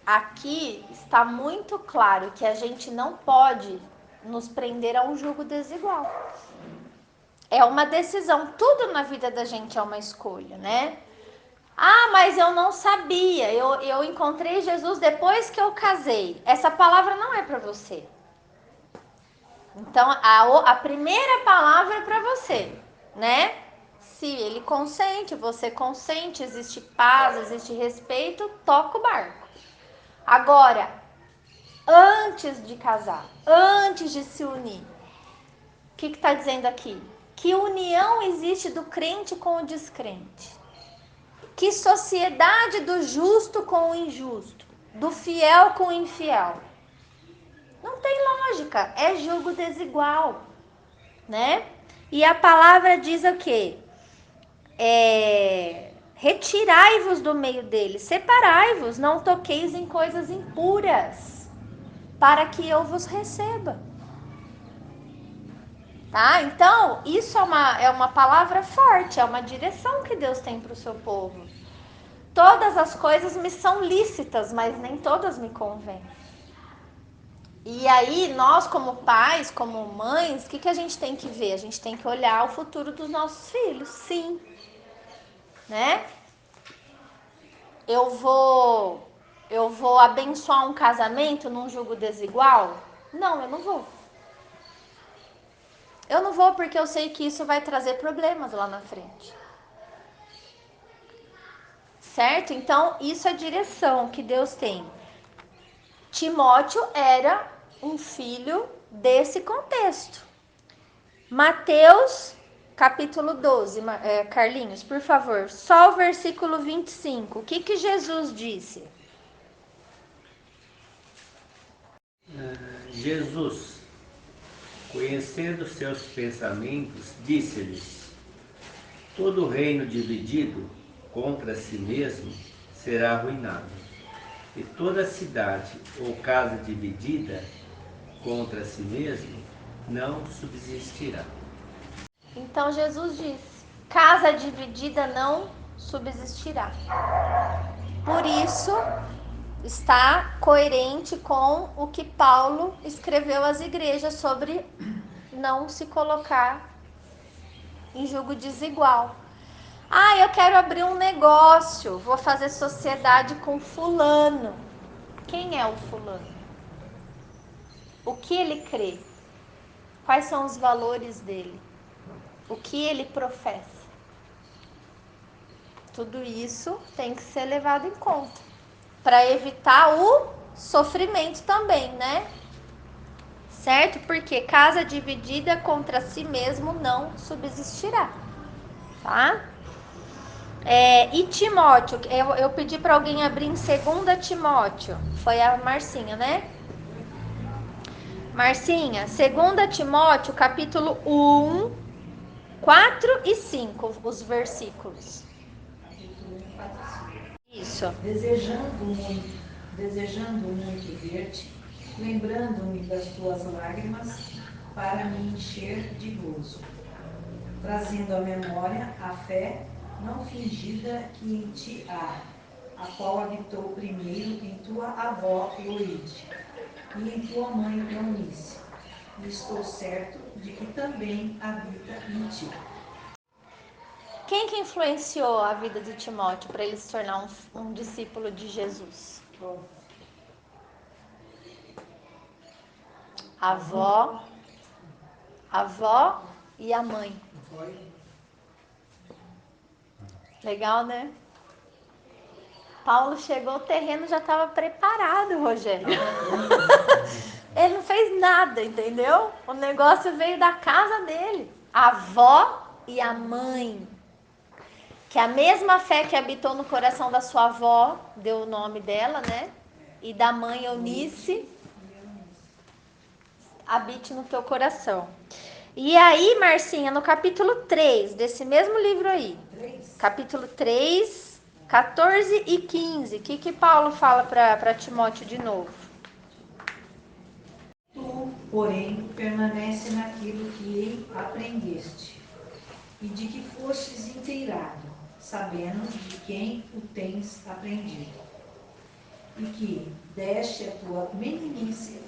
aqui está muito claro que a gente não pode nos prender a um jugo desigual. É uma decisão, tudo na vida da gente é uma escolha, né? Ah, mas eu não sabia, eu encontrei Jesus depois que eu casei. Essa palavra não é para você. Então, a primeira palavra é para você, né? Se ele consente, você consente, existe paz, existe respeito, toca o barco. Agora, antes de casar, antes de se unir, o que está dizendo aqui? Que união existe do crente com o descrente? Que sociedade do justo com o injusto? Do fiel com o infiel? Não tem lógica, é julgo desigual, né? E a palavra diz o quê? Retirai-vos do meio deles, separai-vos, não toqueis em coisas impuras. para que eu vos receba. Tá? Então, isso é uma palavra forte, é uma direção que Deus tem para o seu povo. Todas as coisas me são lícitas, mas nem todas me convêm. E aí, nós como pais, como mães, o que a gente tem que ver? A gente tem que olhar o futuro dos nossos filhos, sim. Né? Eu vou abençoar um casamento num julgo desigual? Não, eu não vou. Eu não vou porque eu sei que isso vai trazer problemas lá na frente. Certo? Então, isso é a direção que Deus tem. Timóteo era um filho desse contexto. Mateus, capítulo 12, Carlinhos, por favor, só o versículo 25. O que Jesus disse? Jesus, conhecendo seus pensamentos, disse-lhes: todo reino dividido contra si mesmo será arruinado, e toda cidade ou casa dividida contra si mesmo não subsistirá. Então Jesus disse: casa dividida não subsistirá. Por isso, está coerente com o que Paulo escreveu às igrejas sobre não se colocar em julgo desigual. Ah, eu quero abrir um negócio, vou fazer sociedade com fulano. Quem é o fulano? O que ele crê? Quais são os valores dele? O que ele professa? Tudo isso tem que ser levado em conta para evitar o sofrimento também, né? Certo? Porque casa dividida contra si mesmo não subsistirá, tá? E Timóteo, eu pedi para alguém abrir em 2 Timóteo, foi a Marcinha, né? Marcinha, 2 Timóteo, capítulo 1, 4 e 5, os versículos. Isso. Desejando muito ver-te, lembrando-me das tuas lágrimas, para me encher de gozo, trazendo à memória a fé não fingida que em ti há, a qual habitou primeiro em tua avó Loide e em tua mãe Eunice, e estou certo de que também habita em ti. Quem que influenciou a vida de Timóteo para ele se tornar um discípulo de Jesus? A avó e a mãe. Legal, né? Paulo chegou, o terreno já estava preparado, Rogério. Ele não fez nada, entendeu? O negócio veio da casa dele. A avó e a mãe. Que a mesma fé que habitou no coração da sua avó, deu o nome dela, né? E da mãe Eunice, habite no teu coração. E aí, Marcinha, no capítulo 3 desse mesmo livro aí, capítulo 3, 14 e 15, o que Paulo fala para Timóteo de novo? Tu, porém, permanece naquilo que aprendeste, e de que fostes inteirado, sabendo de quem o tens aprendido, e que desde a tua meninice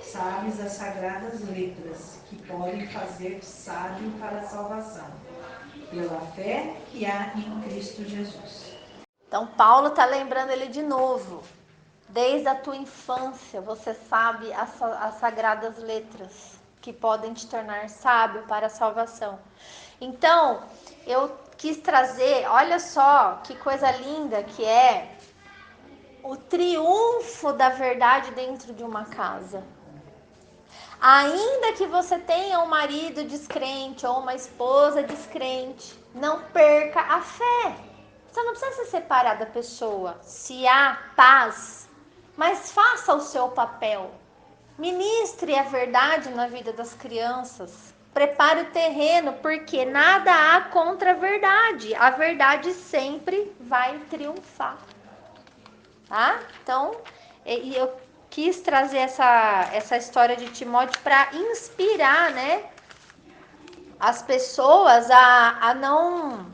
sabes as sagradas letras, que podem fazer-te sábio para a salvação, pela fé que há em Cristo Jesus. Então, Paulo está lembrando ele de novo. Desde a tua infância, você sabe as sagradas letras que podem te tornar sábio para a salvação. Então, eu quis trazer, olha só que coisa linda que é o triunfo da verdade dentro de uma casa. Ainda que você tenha um marido descrente ou uma esposa descrente, não perca a fé. Você não precisa se separar da pessoa, se há paz, mas faça o seu papel. Ministre a verdade na vida das crianças. Prepare o terreno, porque nada há contra a verdade. A verdade sempre vai triunfar. tá? Então, e eu quis trazer essa história de Timóteo para inspirar, né, as pessoas a não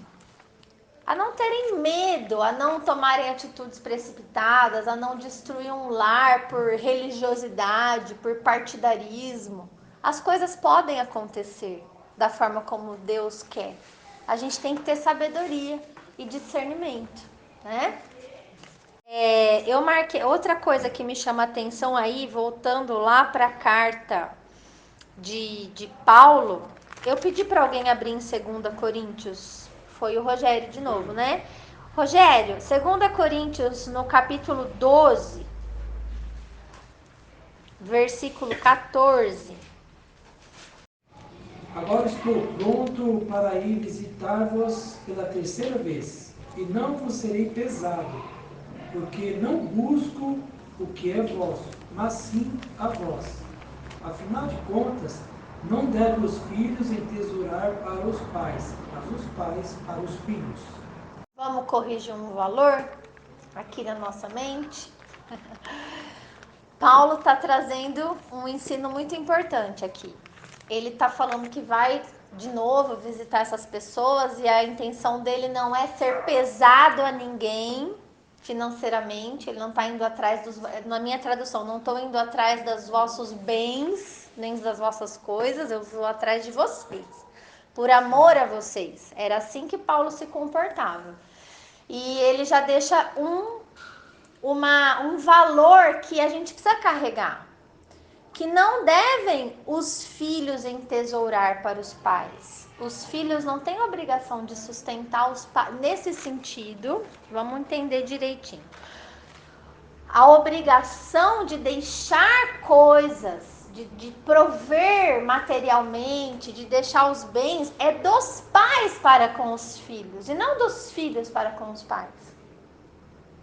terem medo, a não tomarem atitudes precipitadas, a não destruir um lar por religiosidade, por partidarismo. As coisas podem acontecer da forma como Deus quer. A gente tem que ter sabedoria e discernimento, né? Eu marquei outra coisa que me chama a atenção aí, voltando lá para a carta de Paulo. Eu pedi para alguém abrir em 2 Coríntios. Foi o Rogério de novo, né? Rogério, 2 Coríntios, no capítulo 12, versículo 14. Agora estou pronto para ir visitar-vos pela terceira vez, e não vos serei pesado, porque não busco o que é vosso, mas sim a vós. Afinal de contas, não devem os filhos entesourar para os pais, mas os pais para os filhos. Vamos corrigir um valor aqui na nossa mente. Paulo está trazendo um ensino muito importante aqui. Ele está falando que vai de novo visitar essas pessoas e a intenção dele não é ser pesado a ninguém financeiramente. Ele não está indo atrás dos... Na minha tradução, não estou indo atrás dos vossos bens, nem das vossas coisas, eu vou atrás de vocês. Por amor a vocês. Era assim que Paulo se comportava. E ele já deixa um valor que a gente precisa carregar. Que não devem os filhos entesourar para os pais. Os filhos não têm obrigação de sustentar os pais. Nesse sentido, vamos entender direitinho. A obrigação de deixar coisas, de prover materialmente, de deixar os bens, é dos pais para com os filhos, e não dos filhos para com os pais.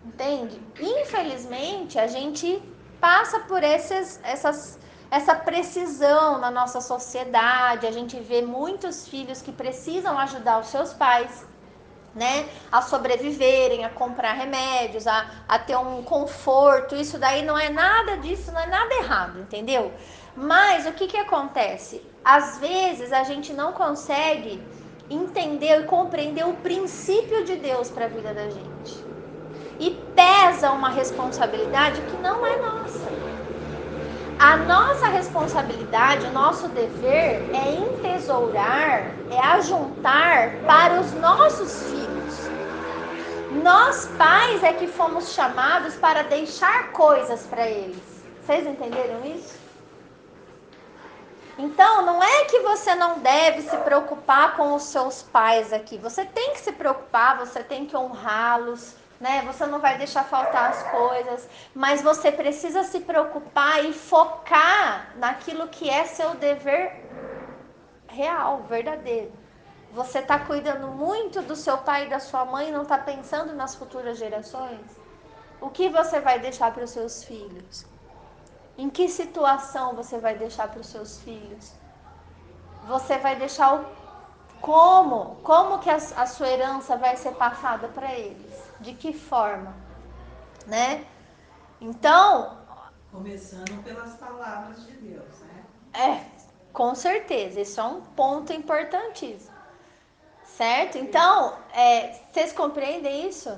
Entende? Infelizmente, a gente passa por essa precisão na nossa sociedade. A gente vê muitos filhos que precisam ajudar os seus pais, né, a sobreviverem, a comprar remédios, a ter um conforto. Isso daí não é nada disso, não é nada errado, entendeu? Mas o que acontece? Às vezes a gente não consegue entender e compreender o princípio de Deus para a vida da gente. E pesa uma responsabilidade que não é nossa. A nossa responsabilidade, o nosso dever é entesourar, é ajuntar para os nossos filhos. Nós pais é que fomos chamados para deixar coisas para eles. Vocês entenderam isso? Então, não é que você não deve se preocupar com os seus pais aqui. Você tem que se preocupar, você tem que honrá-los, né? Você não vai deixar faltar as coisas, mas você precisa se preocupar e focar naquilo que é seu dever real, verdadeiro. Você está cuidando muito do seu pai e da sua mãe e não está pensando nas futuras gerações? O que você vai deixar para os seus filhos? Em que situação você vai deixar para os seus filhos? Você vai deixar como que a sua herança vai ser passada para eles? De que forma? Né? Então... Começando pelas palavras de Deus, né? Com certeza. Isso é um ponto importantíssimo. Certo? Então, vocês compreendem isso?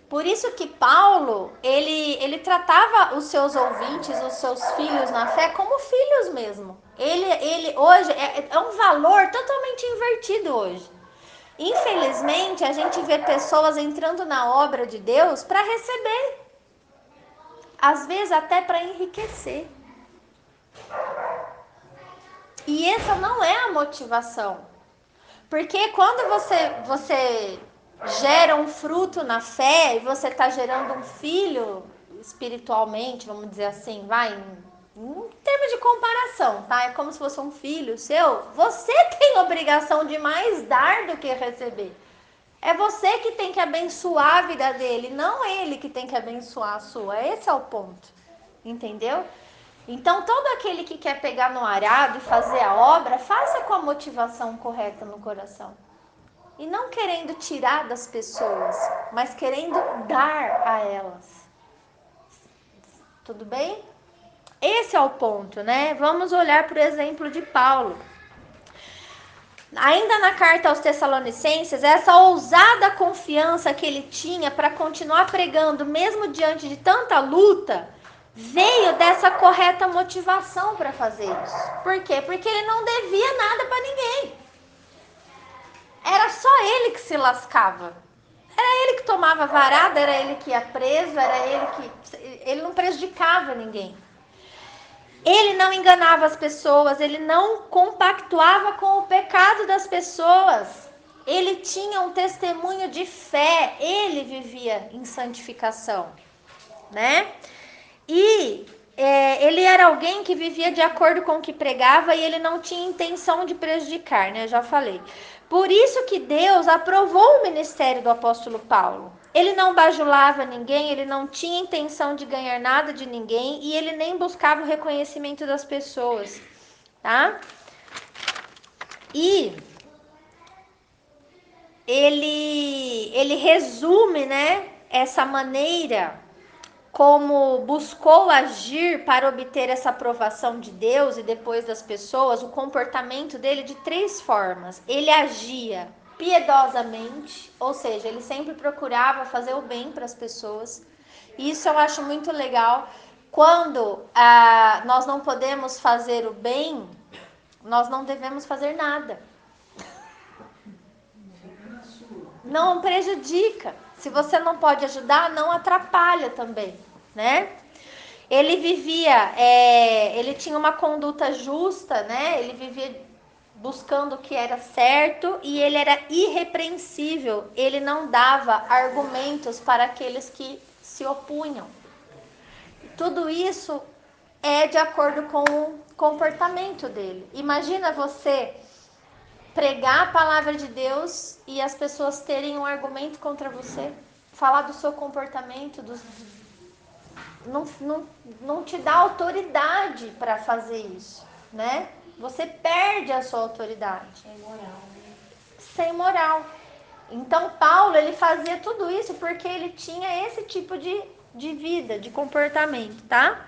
Por isso que Paulo, ele tratava os seus ouvintes, os seus filhos na fé, como filhos mesmo. Ele hoje, é um valor totalmente invertido hoje. Infelizmente, a gente vê pessoas entrando na obra de Deus para receber. Às vezes até para enriquecer. E essa não é a motivação. Porque quando você gera um fruto na fé e você está gerando um filho espiritualmente, vamos dizer assim, em termos de comparação, tá? É como se fosse um filho seu. Você tem obrigação de mais dar do que receber. É você que tem que abençoar a vida dele, não ele que tem que abençoar a sua. Esse é o ponto, entendeu? Então, todo aquele que quer pegar no arado e fazer a obra, faça com a motivação correta no coração. E não querendo tirar das pessoas, mas querendo dar a elas. Tudo bem? Esse é o ponto, né? Vamos olhar para o exemplo de Paulo. Ainda na carta aos Tessalonicenses, essa ousada confiança que ele tinha para continuar pregando, mesmo diante de tanta luta, veio dessa correta motivação para fazer isso. Por quê? Porque ele não devia nada para ninguém. Era só ele que se lascava. Era ele que tomava varada, era ele que ia preso, era ele que... Ele não prejudicava ninguém. Ele não enganava as pessoas, ele não compactuava com o pecado das pessoas. Ele tinha um testemunho de fé, ele vivia em santificação, né? E ele era alguém que vivia de acordo com o que pregava e ele não tinha intenção de prejudicar, né? Eu já falei. Por isso que Deus aprovou o ministério do apóstolo Paulo. Ele não bajulava ninguém, ele não tinha intenção de ganhar nada de ninguém e ele nem buscava o reconhecimento das pessoas, tá? E ele resume, né, essa maneira como buscou agir para obter essa aprovação de Deus e depois das pessoas, o comportamento dele de 3 formas. Ele agia piedosamente, ou seja, ele sempre procurava fazer o bem para as pessoas. Isso eu acho muito legal. Quando nós não podemos fazer o bem, nós não devemos fazer nada. Não prejudica. Se você não pode ajudar, não atrapalha também, né? Ele vivia, ele tinha uma conduta justa, né? Ele vivia buscando o que era certo e ele era irrepreensível. Ele não dava argumentos para aqueles que se opunham. Tudo isso é de acordo com o comportamento dele. Imagina você pregar a palavra de Deus e as pessoas terem um argumento contra você, falar do seu comportamento, não te dá autoridade para fazer isso, né? Você perde a sua autoridade. Sem moral. Sem moral. Então Paulo, ele fazia tudo isso porque ele tinha esse tipo de vida, de comportamento, tá?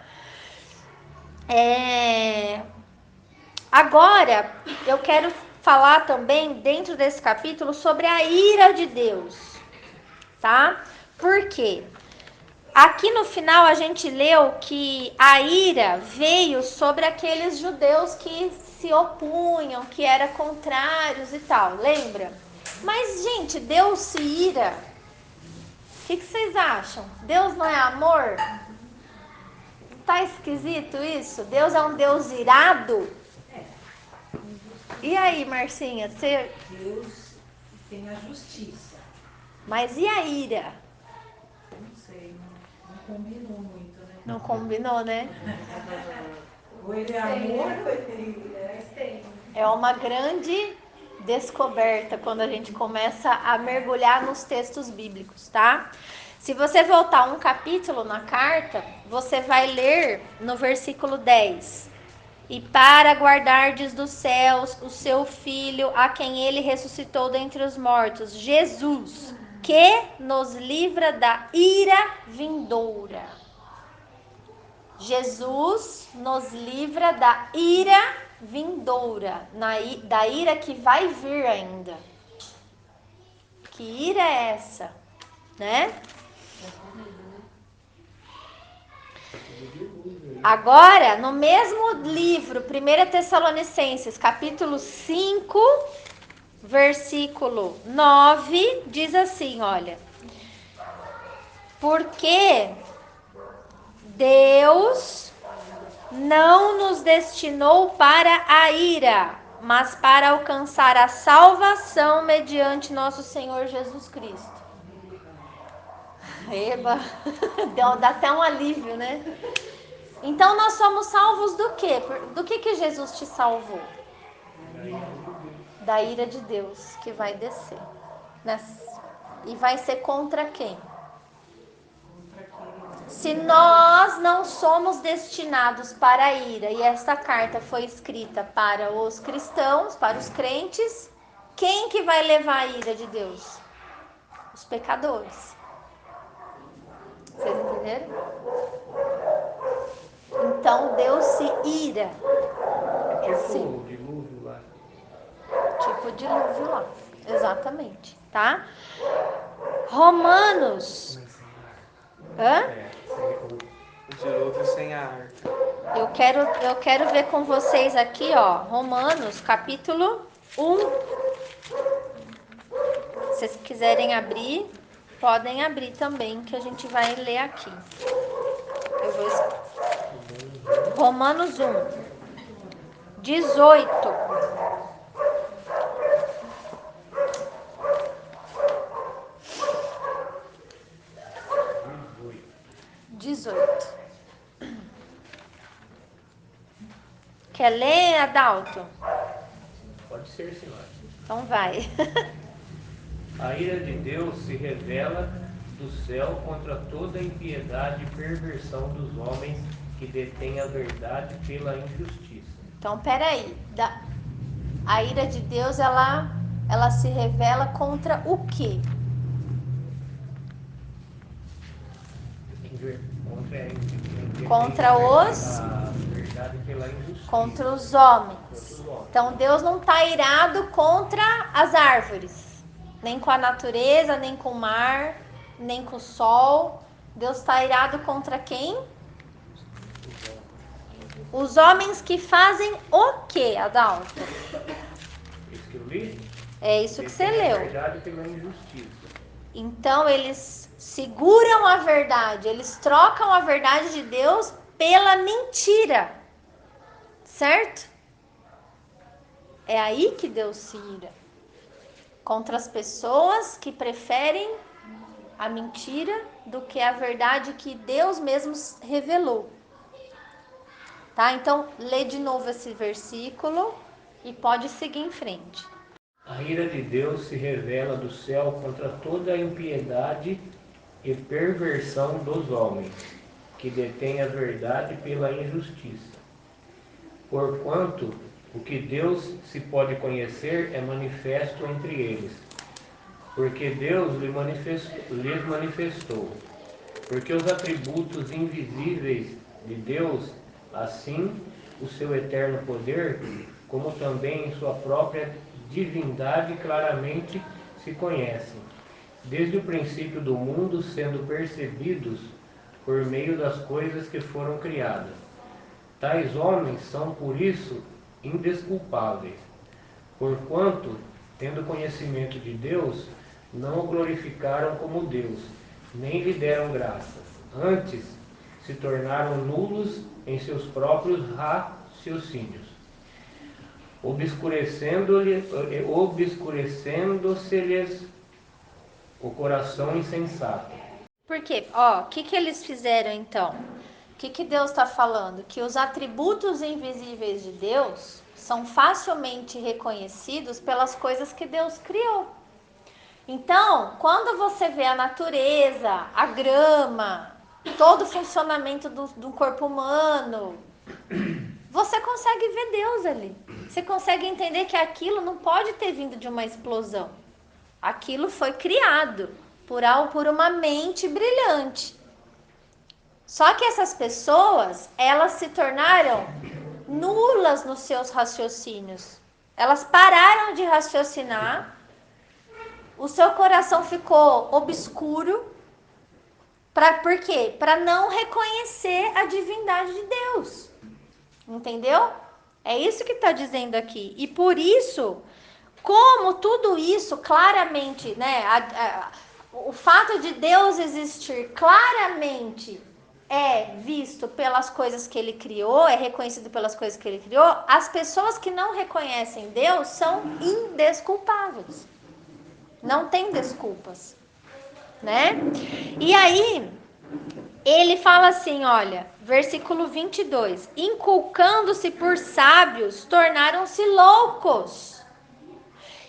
Agora, eu quero falar também, dentro desse capítulo, sobre a ira de Deus, tá? Por quê? Aqui no final a gente leu que a ira veio sobre aqueles judeus que se opunham, que eram contrários e tal, lembra? Mas, gente, Deus se ira. O que vocês acham? Deus não é amor? Tá esquisito isso? Deus é um Deus irado? E aí, Marcinha, você... Deus tem a justiça. Mas e a ira? Não sei, não combinou muito, né? Não combinou, né? Ou ele é amor, ou ele é... É uma grande descoberta quando a gente começa a mergulhar nos textos bíblicos, tá? Se você voltar um capítulo na carta, você vai ler no versículo 10. E para guardardes dos céus o seu Filho, a quem ele ressuscitou dentre os mortos, Jesus, que nos livra da ira vindoura. Jesus nos livra da ira vindoura, da ira que vai vir ainda. Que ira é essa, né? Agora, no mesmo livro, 1 Tessalonicenses, capítulo 5, versículo 9, diz assim, olha: porque Deus não nos destinou para a ira, mas para alcançar a salvação mediante nosso Senhor Jesus Cristo. Eba, dá até um alívio, né? Então nós somos salvos do quê? Do que Jesus te salvou? Da ira de Deus que vai descer. E vai ser contra quem? Se nós não somos destinados para a ira, e esta carta foi escrita para os cristãos, para os crentes, quem que vai levar a ira de Deus? Os pecadores. Vocês entenderam? Então Deus se ira. Tipo Sim. o dilúvio lá. Tipo dilúvio lá. Exatamente, tá? Romanos. Mas sem Hã? ar. O dilúvio sem a arca. Eu quero ver com vocês aqui, ó, Romanos, capítulo 1. Se vocês quiserem abrir, podem abrir também, que a gente vai ler aqui. Eu vou... Romanos 1, 18. 18. Quer ler, Adalto? Pode ser, senhora. Então vai. A ira de Deus se revela do céu contra toda a impiedade e perversão dos homens que detêm a verdade pela injustiça. Então, peraí. A ira de Deus, ela se revela contra o quê? Contra os... A verdade pela injustiça. Contra os homens. Então, Deus não está irado contra as árvores. Nem com a natureza, nem com o mar, nem com o sol. Deus está irado contra quem? Os homens que fazem o quê, Adalto? Isso que eu li? É isso que você Detém a leu. verdade pela injustiça. Então, eles seguram a verdade. Eles trocam a verdade de Deus pela mentira. Certo? É aí que Deus se ira. Contra as pessoas que preferem a mentira do que a verdade que Deus mesmo revelou. Tá? Então, lê de novo esse versículo e pode seguir em frente. A ira de Deus se revela do céu contra toda a impiedade e perversão dos homens, que detêm a verdade pela injustiça. Porquanto o que Deus se pode conhecer é manifesto entre eles, porque Deus lhes manifestou. Porque os atributos invisíveis de Deus, assim o seu eterno poder, como também sua própria divindade, claramente se conhecem, desde o princípio do mundo, sendo percebidos por meio das coisas que foram criadas. Tais homens são, por isso, indesculpáveis, porquanto, tendo conhecimento de Deus, não o glorificaram como Deus, nem lhe deram graças. Antes, se tornaram nulos em seus próprios raciocínios, obscurecendo-se-lhes o coração insensato. Por quê? Ó, o que eles fizeram então? O que Deus está falando? Que os atributos invisíveis de Deus são facilmente reconhecidos pelas coisas que Deus criou. Então, quando você vê a natureza, a grama, todo o funcionamento do corpo humano, você consegue ver Deus ali. Você consegue entender que aquilo não pode ter vindo de uma explosão. Aquilo foi criado por uma mente brilhante. Só que essas pessoas, elas se tornaram nulas nos seus raciocínios. Elas pararam de raciocinar. O seu coração ficou obscuro. Por quê? Para não reconhecer a divindade de Deus. Entendeu? É isso que está dizendo aqui. E por isso, como tudo isso claramente, né? O fato de Deus existir claramente é visto pelas coisas que ele criou, é reconhecido pelas coisas que ele criou, as pessoas que não reconhecem Deus são indesculpáveis. Não tem desculpas, né? E aí, ele fala assim, olha, versículo 22. Inculcando-se por sábios, tornaram-se loucos.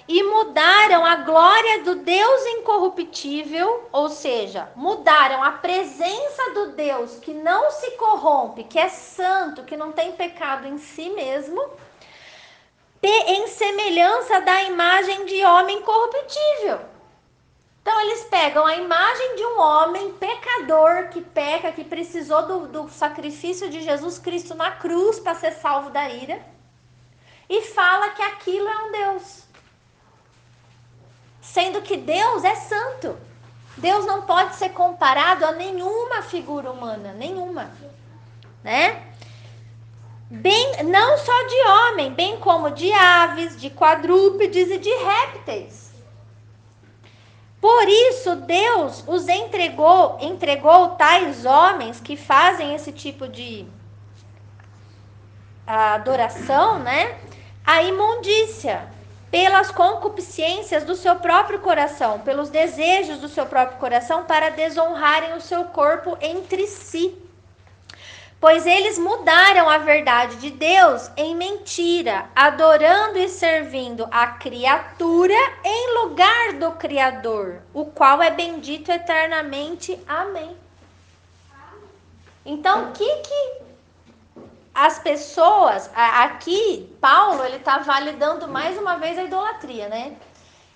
E mudaram a glória do Deus incorruptível, ou seja, mudaram a presença do Deus que não se corrompe, que é santo, que não tem pecado em si mesmo, em semelhança da imagem de homem corruptível. Então eles pegam a imagem de um homem pecador que peca, que precisou do sacrifício de Jesus Cristo na cruz para ser salvo da ira, e fala que aquilo é um Deus. Sendo que Deus é santo. Deus não pode ser comparado a nenhuma figura humana, nenhuma, né? Bem, não só de homem, bem como de aves, de quadrúpedes e de répteis. Por isso, Deus os entregou tais homens que fazem esse tipo de adoração, né? A imundícia, pelas concupiscências do seu próprio coração, pelos desejos do seu próprio coração, para desonrarem o seu corpo entre si. Pois eles mudaram a verdade de Deus em mentira, adorando e servindo a criatura em lugar do Criador, o qual é bendito eternamente. Amém. Então, o que as pessoas... Aqui, Paulo, ele está validando mais uma vez a idolatria, né?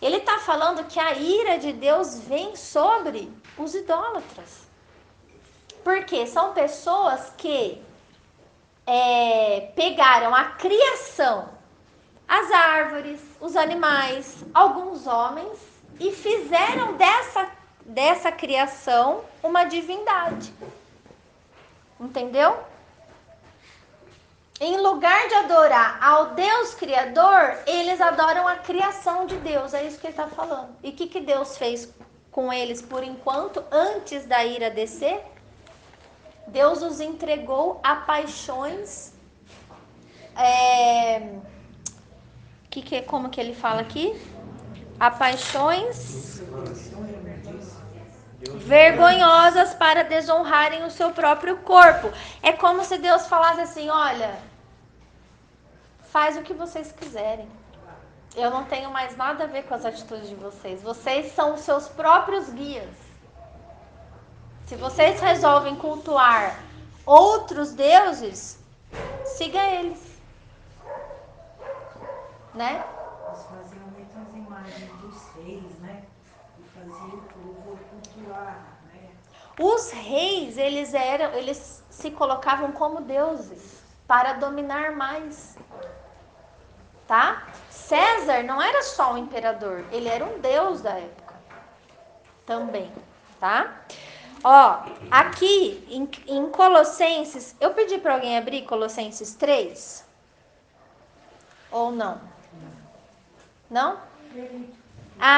Ele está falando que a ira de Deus vem sobre os idólatras. Porque são pessoas que pegaram a criação, as árvores, os animais, alguns homens, e fizeram dessa criação uma divindade. Entendeu? Em lugar de adorar ao Deus Criador, eles adoram a criação de Deus. É isso que ele está falando. E o que Deus fez com eles por enquanto, antes da ira descer? Deus os entregou a paixões. Como que ele fala aqui? A paixões vergonhosas para desonrarem o seu próprio corpo. É como se Deus falasse assim: olha, faz o que vocês quiserem. Eu não tenho mais nada a ver com as atitudes de vocês. Vocês são os seus próprios guias. Se vocês resolvem cultuar outros deuses, siga eles. Né? Eles faziam muitas imagens dos reis, né? E faziam o povo cultuar, né? Os reis, eles se colocavam como deuses para dominar mais. Tá? César não era só um imperador, ele era um deus da época. Também, tá? Ó, aqui em Colossenses, eu pedi para alguém abrir Colossenses 3? Ou não? Não?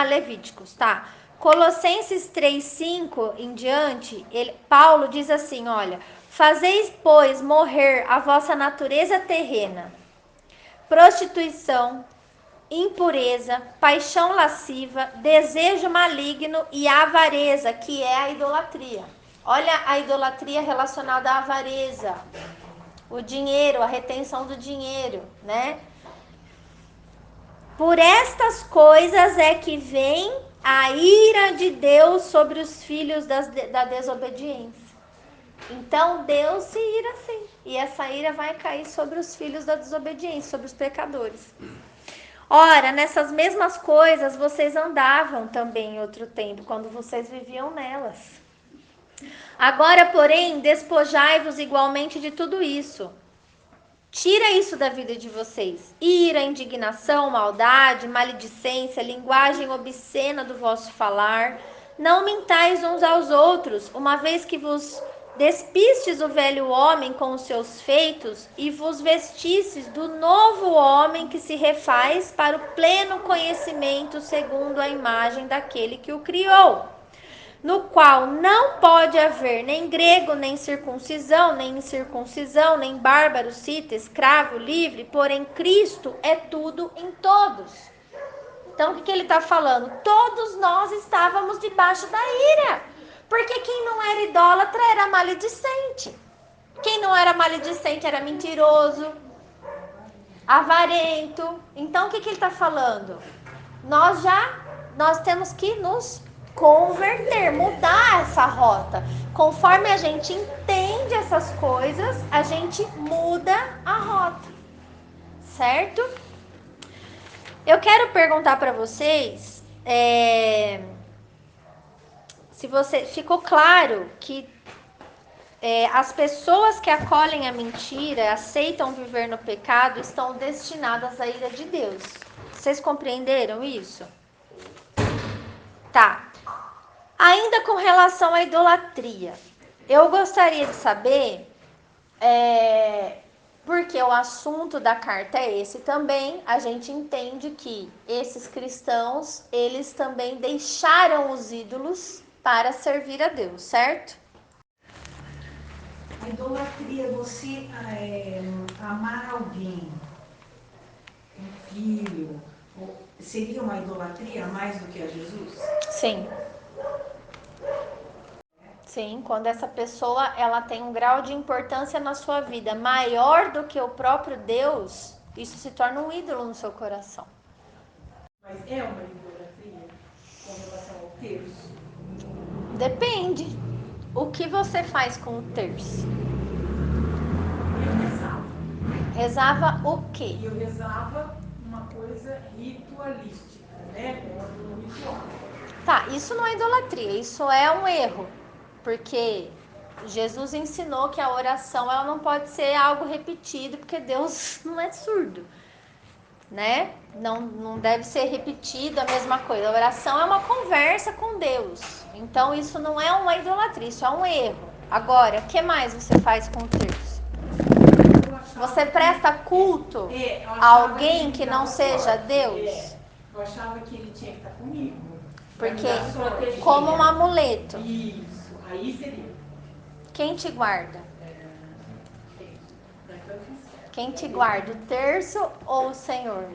Levíticos, tá. Colossenses 3:5 em diante, Paulo diz assim, olha: fazeis, pois, morrer a vossa natureza terrena, prostituição, impureza, paixão lasciva, desejo maligno e avareza, que é a idolatria. Olha a idolatria relacionada à avareza, o dinheiro, a retenção do dinheiro, né? Por estas coisas é que vem a ira de Deus sobre os filhos da desobediência. Então Deus se ira sim, e essa ira vai cair sobre os filhos da desobediência, sobre os pecadores. Ora, nessas mesmas coisas vocês andavam também em outro tempo, quando vocês viviam nelas. Agora, porém, despojai-vos igualmente de tudo isso. Tira isso da vida de vocês: ira, indignação, maldade, maledicência, linguagem obscena do vosso falar. Não mintais uns aos outros, uma vez que vos despistes o velho homem com os seus feitos e vos vestistes do novo homem que se refaz para o pleno conhecimento segundo a imagem daquele que o criou, no qual não pode haver nem grego, nem circuncisão, nem incircuncisão, nem bárbaro, cita, escravo, livre, porém Cristo é tudo em todos. Então o que ele está falando? Todos nós estávamos debaixo da ira. Porque quem não era idólatra era maledicente. Quem não era maledicente era mentiroso, avarento. Então o que ele está falando? Nós temos que nos converter, mudar essa rota. Conforme a gente entende essas coisas, a gente muda a rota. Certo? Eu quero perguntar para vocês... se você ficou claro que as pessoas que acolhem a mentira, aceitam viver no pecado, estão destinadas à ira de Deus. Vocês compreenderam isso? Tá. Ainda com relação à idolatria, eu gostaria de saber, porque o assunto da carta é esse também, a gente entende que esses cristãos, eles também deixaram os ídolos para servir a Deus, certo? A idolatria, você amar alguém, um filho, seria uma idolatria mais do que a Jesus? Sim. Sim, quando essa pessoa ela tem um grau de importância na sua vida maior do que o próprio Deus, isso se torna um ídolo no seu coração. Mas é uma idolatria com relação ao terço? Depende. O que você faz com o terço? Eu rezava. Rezava o quê? E eu rezava uma coisa ritualística, né? Um ritual. Tá, isso não é idolatria, isso é um erro. Porque Jesus ensinou que a oração ela não pode ser algo repetido, porque Deus não é surdo, né? Não deve ser repetido a mesma coisa. A oração é uma conversa com Deus. Então isso não é uma idolatria, isso é um erro. Agora, o que mais você faz com o terço? Você presta culto a alguém que não seja Deus? Eu achava que ele tinha que estar comigo. Porque como um amuleto. Isso, aí seria. Quem te guarda? Quem te guarda? O terço ou o Senhor?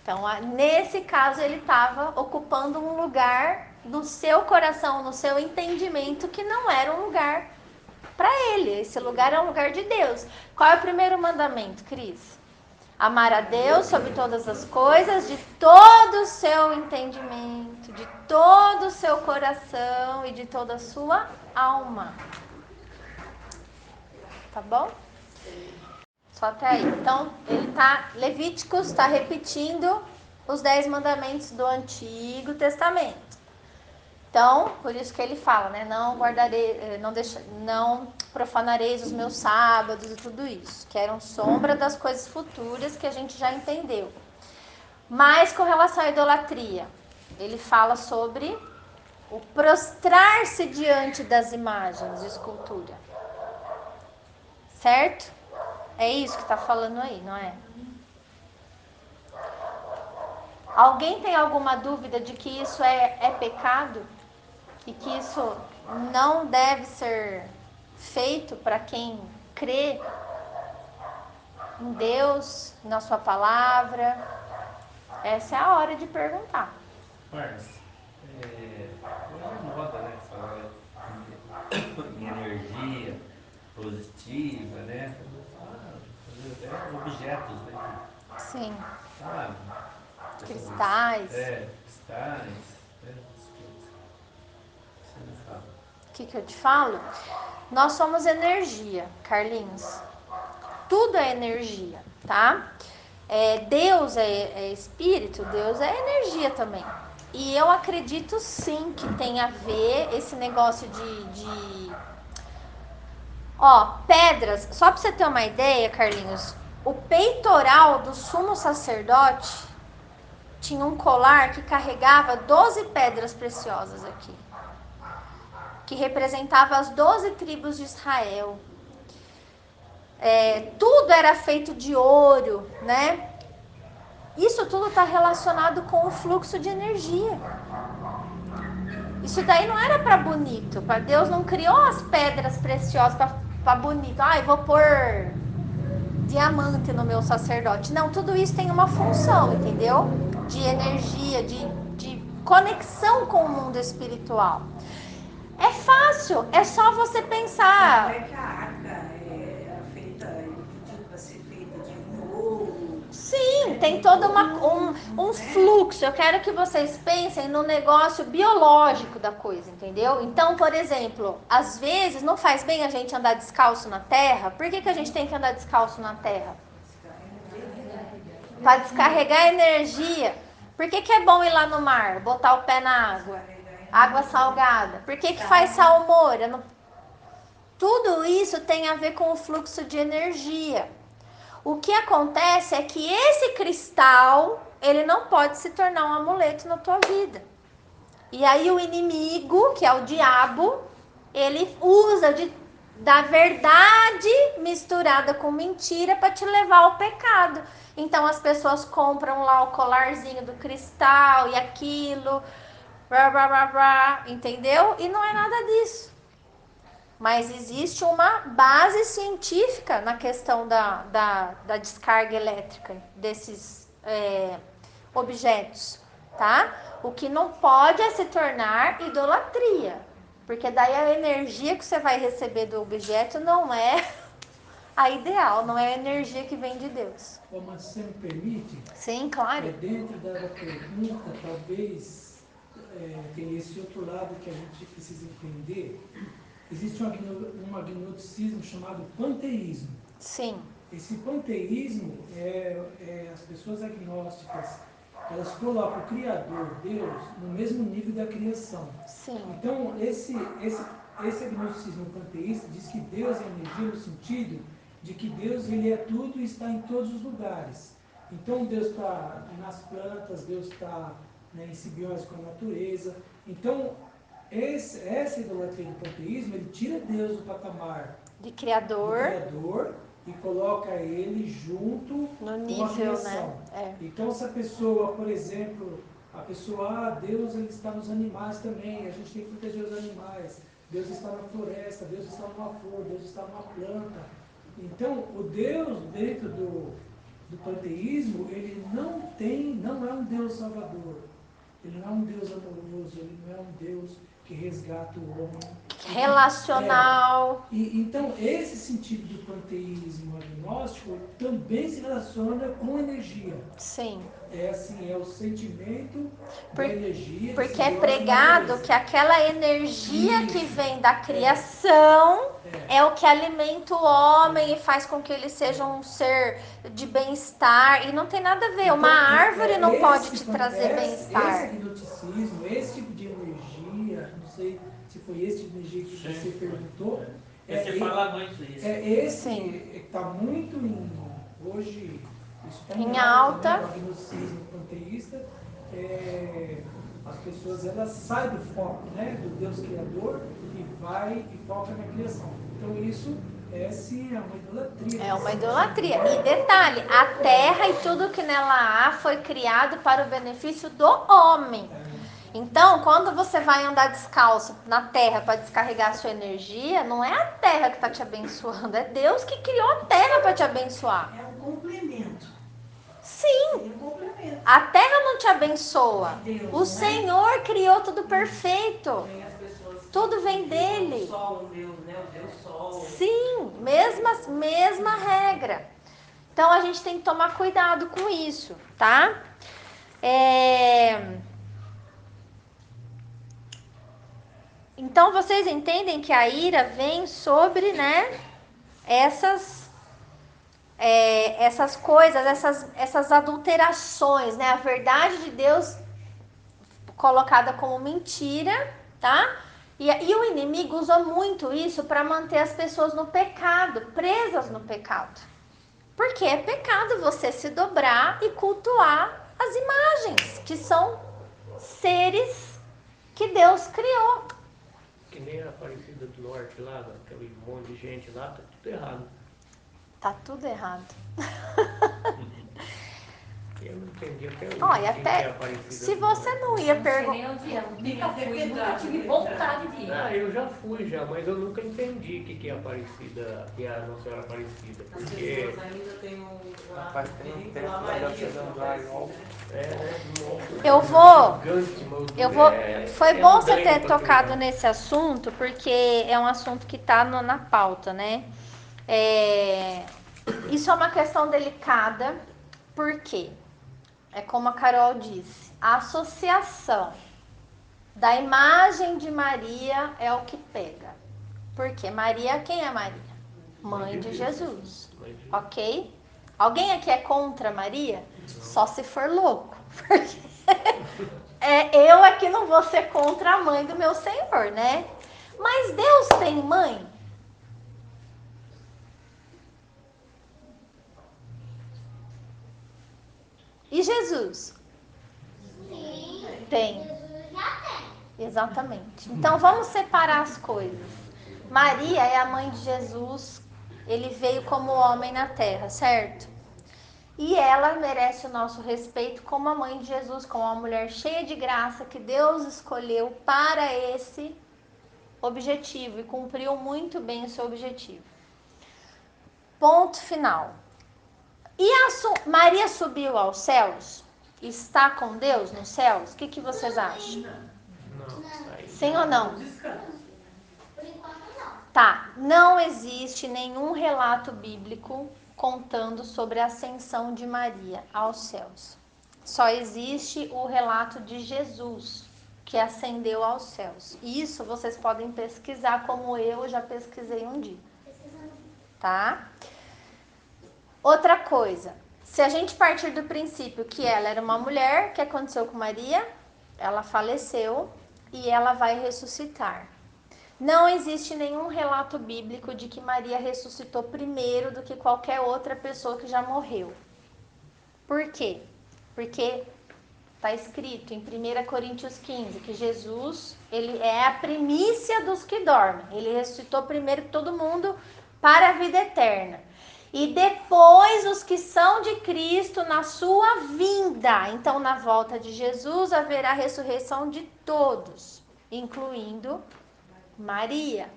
Então, nesse caso, ele estava ocupando um lugar no seu coração, no seu entendimento, que não era um lugar para ele. Esse lugar é um lugar de Deus. Qual é o primeiro mandamento, Cris? Amar a Deus sobre todas as coisas, de todo o seu entendimento, de todo o seu coração e de toda a sua alma. Tá bom? Só até aí. Então, Levíticos está repetindo os 10 mandamentos do Antigo Testamento. Então, por isso que ele fala, né? Não profanareis os meus sábados e tudo isso, que eram sombra das coisas futuras que a gente já entendeu. Mas com relação à idolatria, ele fala sobre o prostrar-se diante das imagens de escultura. Certo? É isso que está falando aí, não é? Alguém tem alguma dúvida de que isso é pecado? E que isso não deve ser feito para quem crê em Deus, na sua palavra? Essa é a hora de perguntar. Mas, hoje é moda, né? Falar em energia positiva, né? Até objetos, né? Sim. Sabe? Cristais. Cristais, essas coisas. Você me fala. O que eu te falo? Nós somos energia, Carlinhos. Tudo é energia, tá? Deus é espírito, Deus é energia também. E eu acredito sim que tem a ver esse negócio pedras. Só pra você ter uma ideia, Carlinhos, o peitoral do sumo sacerdote tinha um colar que carregava 12 pedras preciosas aqui, que representava as 12 tribos de Israel. Tudo era feito de ouro, né? Isso tudo está relacionado com o fluxo de energia. Isso daí não era para bonito. Para Deus não criou as pedras preciosas para bonito. Eu vou pôr diamante no meu sacerdote. Não, tudo isso tem uma função, entendeu? De energia, de conexão com o mundo espiritual. É fácil, é só você pensar. Até que a arca era feita, ele pediu para ser feita de ouro. Sim, tem todo um fluxo. Eu quero que vocês pensem no negócio biológico da coisa, entendeu? Então, por exemplo, às vezes não faz bem a gente andar descalço na terra. Por que a gente tem que andar descalço na terra? Para descarregar energia. Por que é bom ir lá no mar, botar o pé na água? Água salgada. Por que faz salmoura? Tudo isso tem a ver com o fluxo de energia. O que acontece é que esse cristal, ele não pode se tornar um amuleto na tua vida. E aí o inimigo, que é o diabo, ele usa da verdade misturada com mentira para te levar ao pecado. Então as pessoas compram lá o colarzinho do cristal e aquilo, entendeu? E não é nada disso. Mas existe uma base científica na questão da descarga elétrica desses objetos, tá? O que não pode é se tornar idolatria, porque daí a energia que você vai receber do objeto não é a ideal, não é a energia que vem de Deus. Mas se você me permite, Sim, claro. dentro da pergunta, talvez tem esse outro lado que a gente precisa entender. Existe um agnosticismo chamado panteísmo. Sim. Esse panteísmo as pessoas agnósticas, elas colocam o Criador, Deus, no mesmo nível da criação. Sim. Então, esse agnosticismo panteísta diz que Deus é energia no sentido de que Deus ele é tudo e está em todos os lugares. Então, Deus está nas plantas, Deus está, né, em simbiose com a natureza. Então, essa idolatria do panteísmo, ele tira Deus do patamar de criador e coloca ele junto no nível, com a criação. Né? Então, se a pessoa, por exemplo, Deus ele está nos animais também, a gente tem que proteger os animais. Deus está na floresta, Deus está numa flor, Deus está numa planta. Então, o Deus dentro do panteísmo, ele não é um Deus salvador. Ele não é um Deus amoroso, ele não é um Deus que resgata o homem. Relacional. Então, esse sentido do panteísmo agnóstico também se relaciona com energia. Sim. É o sentimento da energia. Porque é pregado que aquela energia que vem da criação é o que alimenta o homem e faz com que ele seja um ser de bem-estar. E não tem nada a ver. Então, uma árvore não pode te trazer bem-estar. Esse agnosticismo, esse tipo de energia, não sei se foi esse tipo de energia que você perguntou. Você fala muito isso. Esse está muito hoje, isso está em alta. Né? O agnosticismo panteísta, as pessoas elas saem do foco, né, do Deus Criador e foca na criação. Então isso sim, é uma idolatria. É uma idolatria. E detalhe, a terra e tudo que nela há foi criado para o benefício do homem. Então, quando você vai andar descalço na terra para descarregar a sua energia, não é a terra que está te abençoando, é Deus que criou a terra para te abençoar. É um complemento. Sim. É um complemento. A terra não te abençoa. O Senhor criou tudo perfeito. Tudo vem dele. O sol, Deus, né? O Deus Sol. Sim, mesma regra. Então a gente tem que tomar cuidado com isso, tá? Então vocês entendem que a ira vem sobre, né, essas coisas, essas adulterações, né? A verdade de Deus colocada como mentira, tá? E o inimigo usa muito isso para manter as pessoas no pecado, presas no pecado. Porque é pecado você se dobrar e cultuar as imagens, que são seres que Deus criou. Que nem a Aparecida do Norte lá, aquele monte de gente lá, tá tudo errado. Tá tudo errado. Eu não entendi até hoje. Olha, quem até que é Aparecida se do você Norte. não ia Não sei perguntar. nem onde é, nunca fui, nunca tive vontade de ir. Eu já fui já, mas eu nunca entendi o que é Aparecida, que é a Nossa Senhora Aparecida. As Porque pessoas ainda têm um Rapaz, tem um tempo lá lá da Maria, Cidade do Argol. Eu vou. Foi bom você ter tocado nesse assunto, porque é um assunto que está na pauta, né? Isso é uma questão delicada, porque é como a Carol disse, a associação da imagem de Maria é o que pega. Porque Maria, quem é Maria? Mãe de Jesus, ok? Alguém aqui é contra Maria? Só se for louco. Porque eu aqui não vou ser contra a mãe do meu Senhor, né? Mas Deus tem mãe? E Jesus? Sim. Tem. Jesus já tem. Exatamente. Então vamos separar as coisas. Maria é a mãe de Jesus. Ele veio como homem na terra, certo? E ela merece o nosso respeito como a mãe de Jesus, como uma mulher cheia de graça que Deus escolheu para esse objetivo e cumpriu muito bem o seu objetivo. Ponto final. E Maria subiu aos céus? Está com Deus nos céus? O que vocês acham? Não. Sim ou não? Por enquanto não. Tá, não existe nenhum relato bíblico contando sobre a ascensão de Maria aos céus. Só existe o relato de Jesus, que ascendeu aos céus. Isso vocês podem pesquisar, como eu já pesquisei um dia. Tá? Outra coisa, se a gente partir do princípio que ela era uma mulher, o que aconteceu com Maria? Ela faleceu e ela vai ressuscitar. Não existe nenhum relato bíblico de que Maria ressuscitou primeiro do que qualquer outra pessoa que já morreu. Por quê? Porque está escrito em 1 Coríntios 15 que Jesus, ele é a primícia dos que dormem. Ele ressuscitou primeiro todo mundo para a vida eterna. E depois os que são de Cristo na sua vinda. Então, na volta de Jesus, haverá a ressurreição de todos, incluindo Maria.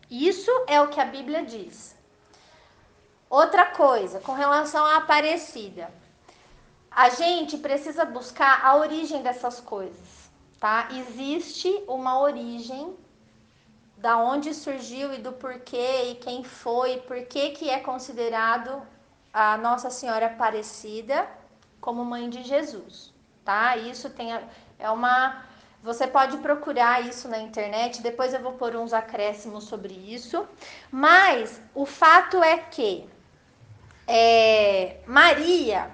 Isso é o que a Bíblia diz. Outra coisa, com relação à Aparecida. A gente precisa buscar a origem dessas coisas, tá? Existe uma origem da onde surgiu e do porquê e quem foi, por que é considerado a Nossa Senhora Aparecida como mãe de Jesus, tá? Isso você pode procurar isso na internet, depois eu vou pôr uns acréscimos sobre isso, mas o fato é que Maria,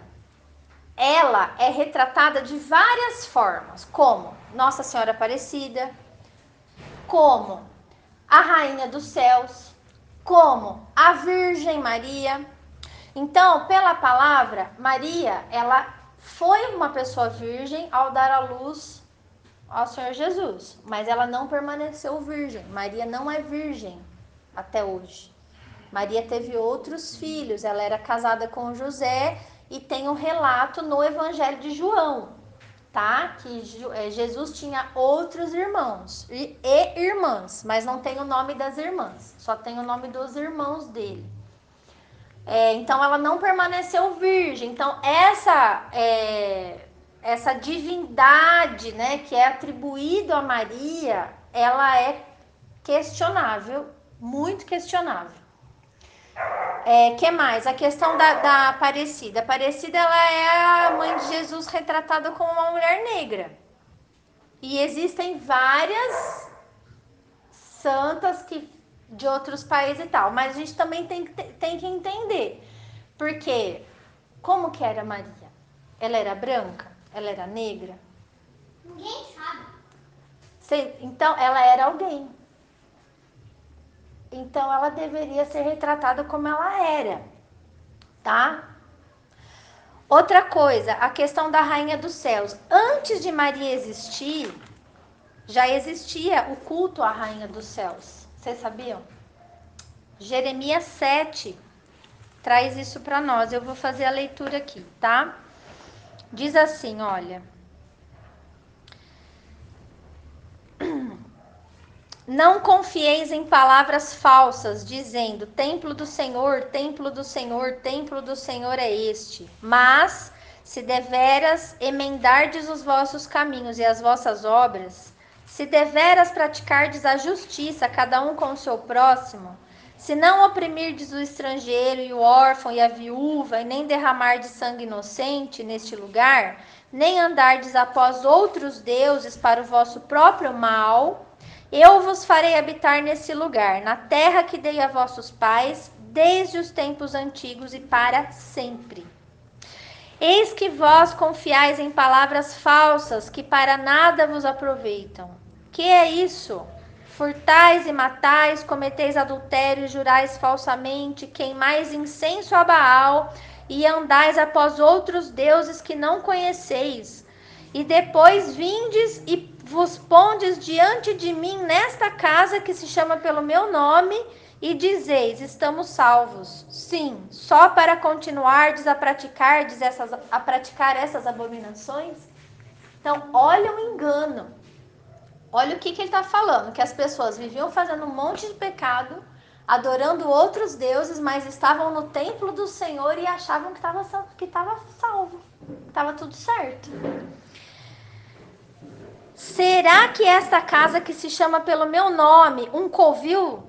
ela é retratada de várias formas, como Nossa Senhora Aparecida, como a Rainha dos Céus, como a Virgem Maria. Então, pela palavra, Maria, ela foi uma pessoa virgem ao dar à luz ao Senhor Jesus, mas ela não permaneceu virgem. Maria não é virgem até hoje. Maria teve outros filhos, ela era casada com José e tem um relato no Evangelho de João, tá? Que Jesus tinha outros irmãos e irmãs, mas não tem o nome das irmãs, só tem o nome dos irmãos dele. Então ela não permaneceu virgem. Então essa divindade, né, que é atribuído a Maria, ela é questionável, muito questionável. Que mais? A questão da Aparecida. A Aparecida, ela é a mãe de Jesus retratada como uma mulher negra. E existem várias santas de outros países e tal. Mas a gente também tem que entender. Porque, como que era Maria? Ela era branca? Ela era negra? Ninguém sabe. Então, ela era alguém. Então, ela deveria ser retratada como ela era, tá? Outra coisa, a questão da Rainha dos Céus. Antes de Maria existir, já existia o culto à Rainha dos Céus. Vocês sabiam? Jeremias 7 traz isso para nós. Eu vou fazer a leitura aqui, tá? Diz assim, olha... Não confieis em palavras falsas, dizendo, templo do Senhor, templo do Senhor, templo do Senhor é este. Mas, se deveras emendardes os vossos caminhos e as vossas obras, se deveras praticardes a justiça, cada um com o seu próximo, se não oprimirdes o estrangeiro e o órfão e a viúva, e nem derramardes sangue inocente neste lugar, nem andardes após outros deuses para o vosso próprio mal... Eu vos farei habitar nesse lugar, na terra que dei a vossos pais, desde os tempos antigos e para sempre. Eis que vós confiais em palavras falsas que para nada vos aproveitam. Que é isso? Furtais e matais, cometeis adultério, jurais falsamente, queimais incenso a Baal e andais após outros deuses que não conheceis. E depois vindes e vos pondes diante de mim nesta casa que se chama pelo meu nome e dizeis, estamos salvos. Sim, só para continuardes a praticar essas abominações? Então, olha o engano. Olha o que ele está falando, que as pessoas viviam fazendo um monte de pecado, adorando outros deuses, mas estavam no templo do Senhor e achavam que estava salvo, que estava tudo certo. Será que esta casa que se chama pelo meu nome, um covil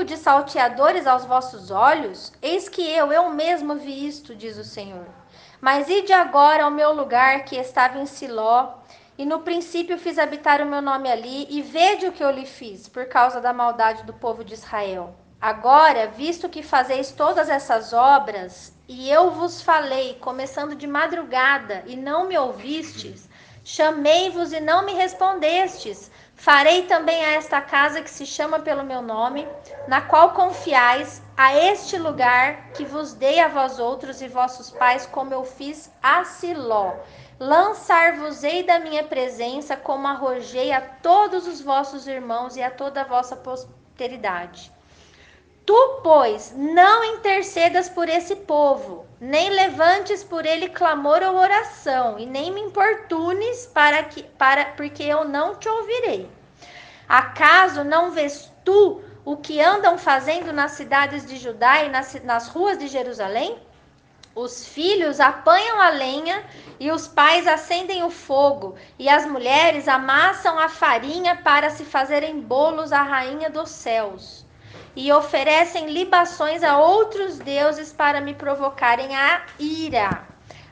de salteadores aos vossos olhos? Eis que eu mesmo vi isto, diz o Senhor. Mas ide agora ao meu lugar que estava em Siló, e no princípio fiz habitar o meu nome ali, e vede o que eu lhe fiz, por causa da maldade do povo de Israel. Agora, visto que fazeis todas essas obras, e eu vos falei, começando de madrugada, e não me ouvistes, chamei-vos e não me respondestes, farei também a esta casa que se chama pelo meu nome, na qual confiais, a este lugar que vos dei a vós outros e vossos pais, como eu fiz a Siló. Lançar-vos-ei da minha presença, como arrojei a todos os vossos irmãos e a toda a vossa posteridade. Tu, pois, não intercedas por esse povo, nem levantes por ele clamor ou oração, e nem me importunes porque eu não te ouvirei. Acaso não vês tu o que andam fazendo nas cidades de Judá e nas ruas de Jerusalém? Os filhos apanham a lenha e os pais acendem o fogo, e as mulheres amassam a farinha para se fazerem bolos à rainha dos céus. E oferecem libações a outros deuses para me provocarem a ira.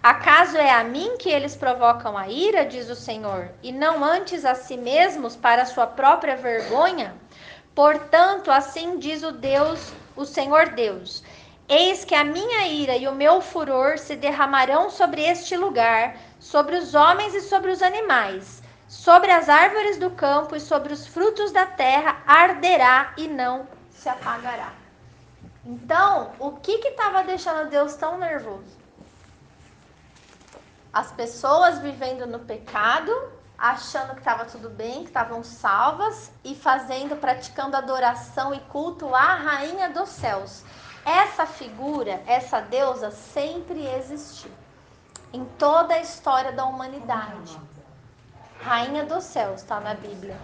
Acaso é a mim que eles provocam a ira, diz o Senhor, e não antes a si mesmos para sua própria vergonha? Portanto, assim diz o Senhor Deus: eis que a minha ira e o meu furor se derramarão sobre este lugar, sobre os homens e sobre os animais, sobre as árvores do campo e sobre os frutos da terra, arderá e não se apagará. Então, o que estava deixando Deus tão nervoso? As pessoas vivendo no pecado, achando que estava tudo bem, que estavam salvas e praticando adoração e culto à rainha dos céus. Essa figura, essa deusa sempre existiu em toda a história da humanidade. Rainha dos céus, está na Bíblia.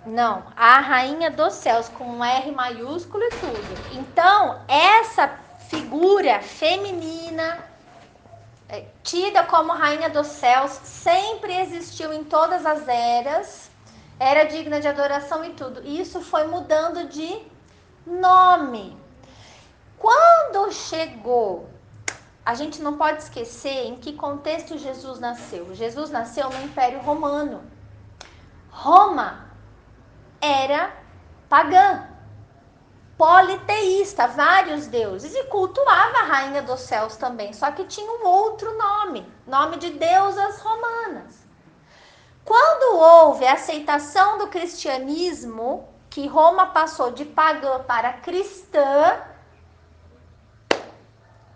Não, a rainha dos céus, com um R maiúsculo e tudo. Então, essa figura feminina, tida como rainha dos céus, sempre existiu em todas as eras, era digna de adoração e tudo. E isso foi mudando de nome. Quando chegou, a gente não pode esquecer em que contexto Jesus nasceu. Jesus nasceu no Império Romano. Roma era pagã, politeísta, vários deuses, e cultuava a rainha dos céus também, só que tinha um outro nome de deusas romanas. Quando houve a aceitação do cristianismo, que Roma passou de pagã para cristã,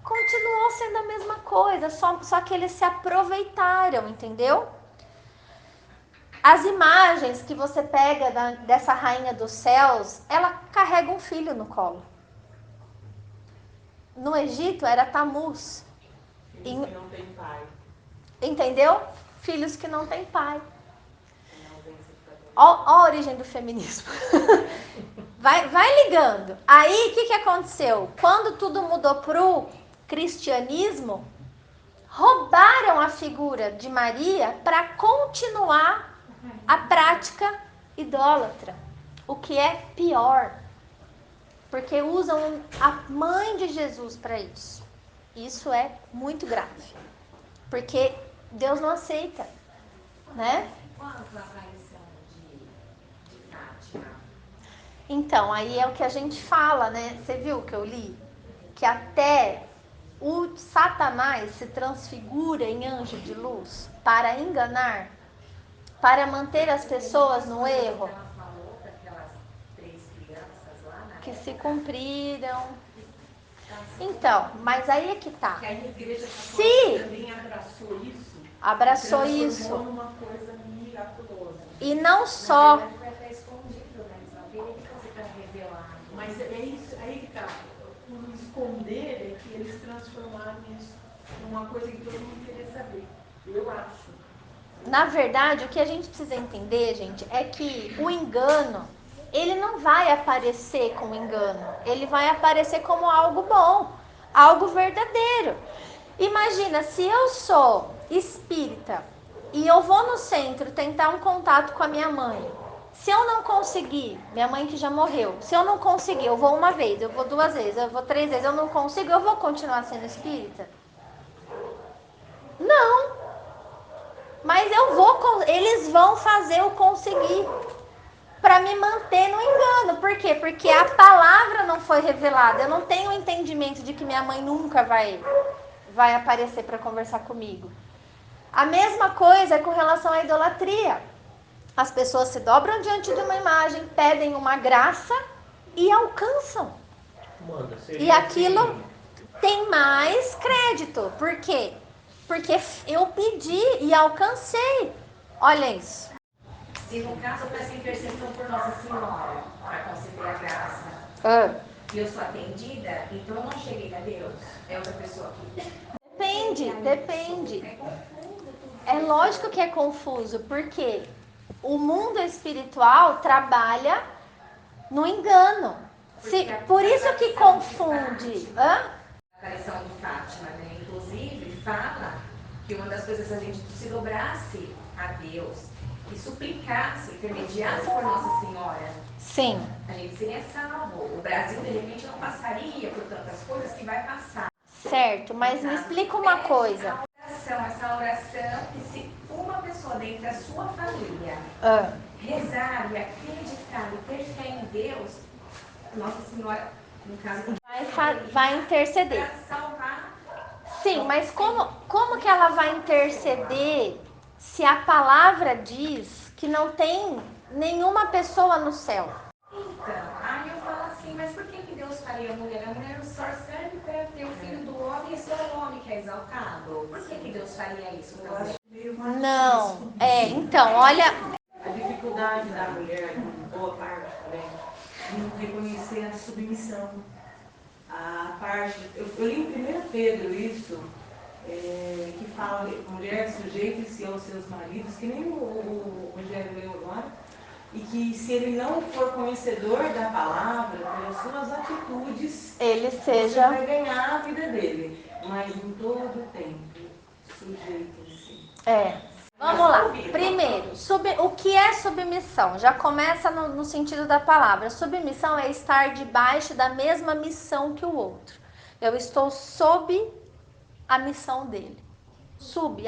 continuou sendo a mesma coisa, só que eles se aproveitaram, entendeu? As imagens que você pega dessa rainha dos céus, ela carrega um filho no colo. No Egito era Tamuz. Filhos que não têm pai. Entendeu? Filhos que não têm pai. Ó a origem do feminismo. Vai ligando. Aí, o que aconteceu? Quando tudo mudou pro cristianismo, roubaram a figura de Maria para continuar a prática idólatra. O que é pior. Porque usam a mãe de Jesus para isso. Isso é muito grave. Porque Deus não aceita, né? Quanto à aparição de Fátima? Então, aí é o que a gente fala, né? Você viu que eu li? Que até o Satanás se transfigura em anjo de luz para enganar, para manter as pessoas no erro? Ela falou daquelas 3 crianças lá na Que se época, cumpriram. Então, mas aí é que tá. Que a igreja Se também abraçou isso. abraçou Transformou isso. numa coisa miraculosa. E não só. na verdade, vai estar escondido, né? Eles não têm que você para revelar. Mas é isso aí que tá. Por esconder é que eles transformaram isso numa coisa que todo mundo queria saber. Eu acho. Na verdade, o que a gente precisa entender, gente, é que o engano, ele não vai aparecer como engano. Ele vai aparecer como algo bom, algo verdadeiro. Imagina, se eu sou espírita e eu vou no centro tentar um contato com a minha mãe. Se eu não conseguir, minha mãe que já morreu, se eu não conseguir, eu vou uma vez, eu vou 2 vezes, eu vou 3 vezes, eu não consigo, eu vou continuar sendo espírita? Não. Mas eles vão fazer eu conseguir para me manter no engano. Por quê? Porque a palavra não foi revelada. Eu não tenho o entendimento de que minha mãe nunca vai aparecer para conversar comigo. A mesma coisa é com relação à idolatria. As pessoas se dobram diante de uma imagem, pedem uma graça e alcançam. E aquilo tem mais crédito. Por quê? Porque eu pedi e alcancei. Olha isso. Se no caso eu peço intercessão por Nossa Senhora, para conceder a graça, e eu sou atendida, então eu não cheguei a Deus. É outra pessoa que... Depende. É lógico que é confuso, porque o mundo espiritual trabalha no engano. Por isso que confunde. A aparição de Fátima, né? Inclusive, fala que uma das coisas, se a gente se dobrasse a Deus e suplicasse, intermediasse por Nossa Senhora, sim, a gente seria salvo. O Brasil, de repente, não passaria por tantas coisas que vai passar. Certo, mas me explica uma coisa. Essa oração, que se uma pessoa dentro da sua família rezar e acreditar e ter fé em Deus, Nossa Senhora, no caso, vai interceder. para salvar. Sim, mas como que ela vai interceder se a palavra diz que não tem nenhuma pessoa no céu? Então, aí eu falo assim, mas por que Deus faria a mulher? A mulher só serve para ter o filho do homem e só o homem que é exaltado. Por que Deus faria isso? Não, então, olha... A dificuldade da mulher, boa parte também, de não reconhecer a submissão. A parte, eu li em 1 Pedro isso, que fala, mulher sujeite-se aos seus maridos, que nem o Rogério leu agora, e que se ele não for conhecedor da palavra, pelas suas atitudes, ele você vai ganhar a vida dele. Mas em todo tempo, sujeite-se. Vamos lá. Primeiro, o que é submissão? Já começa no sentido da palavra. Submissão é estar debaixo da mesma missão que o outro. Eu estou sob a missão dele.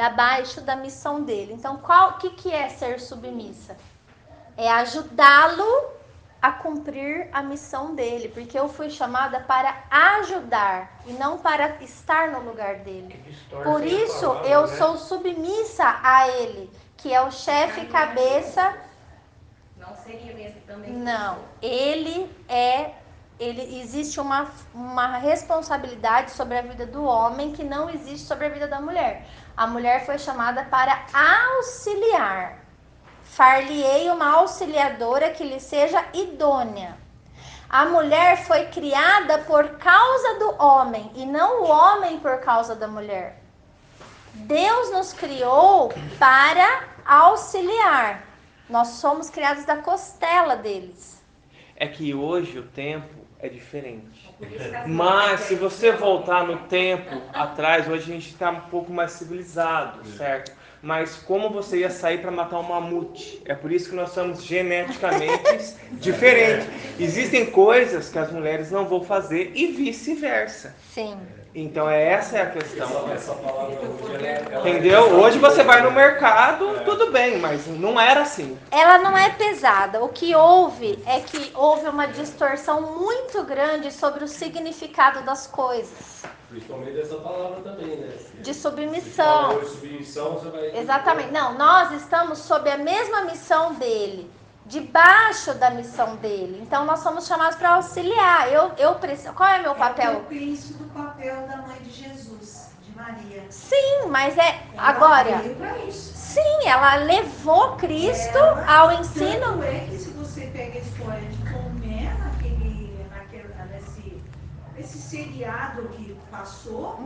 Abaixo da missão dele. Então, o que é ser submissa? É ajudá-lo a cumprir a missão dele, porque eu fui chamada para ajudar e não para estar no lugar dele. Por isso eu sou submissa a ele, que é o chefe cabeça. Não seria mesmo também? Não, existe uma responsabilidade sobre a vida do homem que não existe sobre a vida da mulher. A mulher foi chamada para auxiliar. Far-lhe-ei uma auxiliadora que lhe seja idônea. A mulher foi criada por causa do homem e não o homem por causa da mulher. Deus nos criou para auxiliar. Nós somos criados da costela deles. É que hoje o tempo é diferente. Mas se você voltar no tempo atrás, hoje a gente está um pouco mais civilizado, certo? Mas como você ia sair para matar um mamute? É por isso que nós somos geneticamente diferentes. Existem coisas que as mulheres não vão fazer e vice-versa. Sim. Então essa é a questão. Entendeu? Hoje você vai no mercado, tudo bem, mas não era assim. Ela não é pesada. O que houve é que houve uma distorção muito grande sobre o significado das coisas. Principalmente essa palavra também, né? De submissão. De submissão, você vai... Exatamente. Não, nós estamos sob a mesma missão dele, debaixo da missão dele. Então nós somos chamados para auxiliar. Eu preciso. Qual é meu papel? É o príncipe do papel da mãe de Jesus, de Maria. Sim, mas Ela agora. veio pra isso. Sim, ela levou Cristo ao ensino. Tanto é que se você pega a história de Tomé nesse seriado que passou,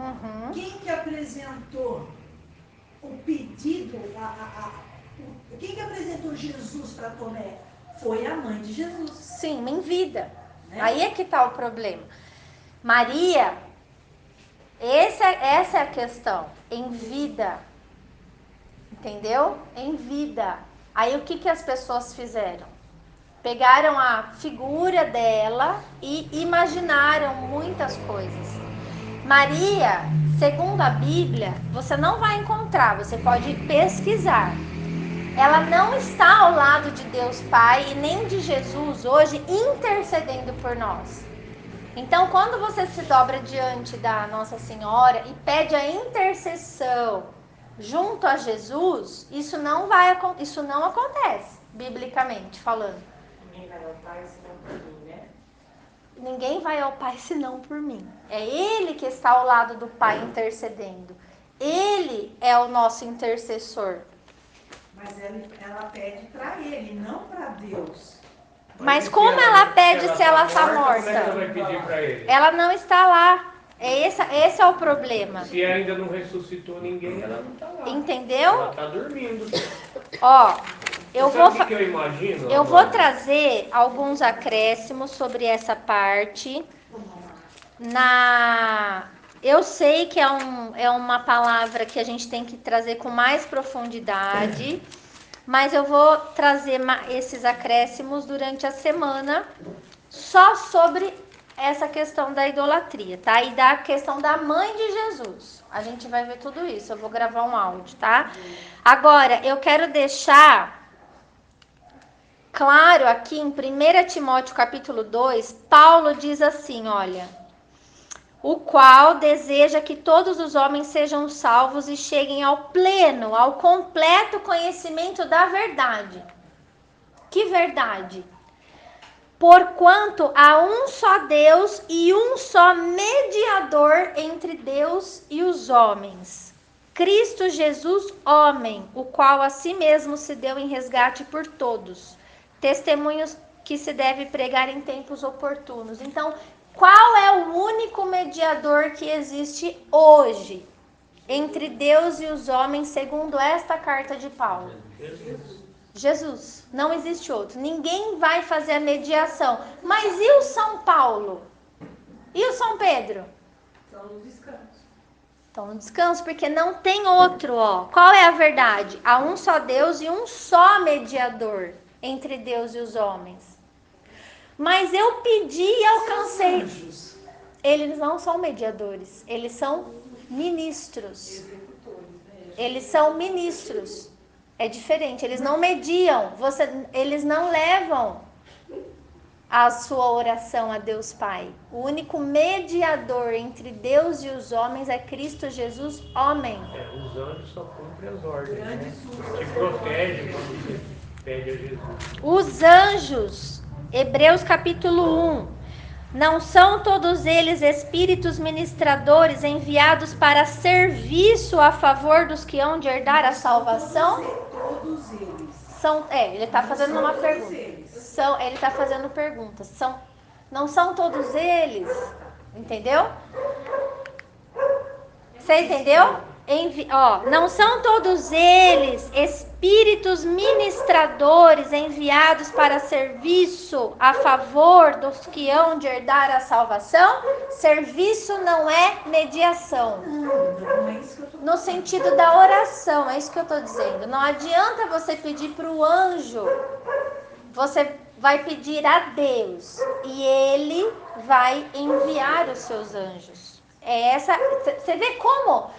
quem que apresentou o pedido, quem que apresentou Jesus para Tomé? Foi a mãe de Jesus. Sim, em vida. Né? Aí é que está o problema. Maria, essa é a questão. Em vida. Entendeu? Em vida. Aí o que as pessoas fizeram? Pegaram a figura dela e imaginaram muitas coisas. Maria, segundo a Bíblia, você não vai encontrar, você pode pesquisar. Ela não está ao lado de Deus Pai e nem de Jesus hoje intercedendo por nós. Então, quando você se dobra diante da Nossa Senhora e pede a intercessão junto a Jesus, isso não acontece, biblicamente falando. Ninguém vai ao Pai senão por mim, né? Ninguém vai ao Pai senão por mim. É Ele que está ao lado do Pai intercedendo. Ele é o nosso intercessor. Mas ela pede para ele, não para Deus. Mas como ela pede se ela está morta? Como é que ela vai pedir para ele? Ela não está lá. Esse é o problema. Se ainda não ressuscitou ninguém, ela não está lá. Entendeu? Ela está dormindo. Ó, eu Sabe o que eu imagino? Eu vou trazer alguns acréscimos sobre essa parte. Eu sei que é uma palavra que a gente tem que trazer com mais profundidade, mas eu vou trazer esses acréscimos durante a semana só sobre essa questão da idolatria, tá? E da questão da mãe de Jesus. A gente vai ver tudo isso, eu vou gravar um áudio, tá? Agora, eu quero deixar claro aqui em 1 Timóteo capítulo 2, Paulo diz assim, olha: o qual deseja que todos os homens sejam salvos e cheguem ao pleno, ao completo conhecimento da verdade. Que verdade? Porquanto há um só Deus e um só mediador entre Deus e os homens, Cristo Jesus, homem, o qual a si mesmo se deu em resgate por todos. Testemunhos que se deve pregar em tempos oportunos. Então, qual é o único mediador que existe hoje entre Deus e os homens, segundo esta carta de Paulo? Jesus. Não existe outro. Ninguém vai fazer a mediação. Mas e o São Paulo? E o São Pedro? Estão no descanso. Estão no descanso, porque não tem outro, ó. Qual é a verdade? Há um só Deus e um só mediador entre Deus e os homens. Mas eu pedi e alcancei. Eles não são mediadores, eles são ministros. Eles são ministros. É diferente, eles não mediam, eles não levam a sua oração a Deus Pai. O único mediador entre Deus e os homens é Cristo Jesus, homem. Os anjos só cumprem as ordens, né? Te protegem quando você pede a Jesus. Os anjos, Hebreus capítulo 1, não são todos eles espíritos ministradores enviados para serviço a favor dos que hão de herdar a salvação? Todos eles. Ele está fazendo uma pergunta. Ele está fazendo perguntas. Não são todos eles? Entendeu? Você entendeu? Não são todos eles espíritos ministradores enviados para serviço a favor dos que hão de herdar a salvação? Serviço não é mediação. Não é isso que eu tô... No sentido da oração, é isso que eu estou dizendo. Não adianta você pedir para o anjo, você vai pedir a Deus e ele vai enviar os seus anjos. Você vê como?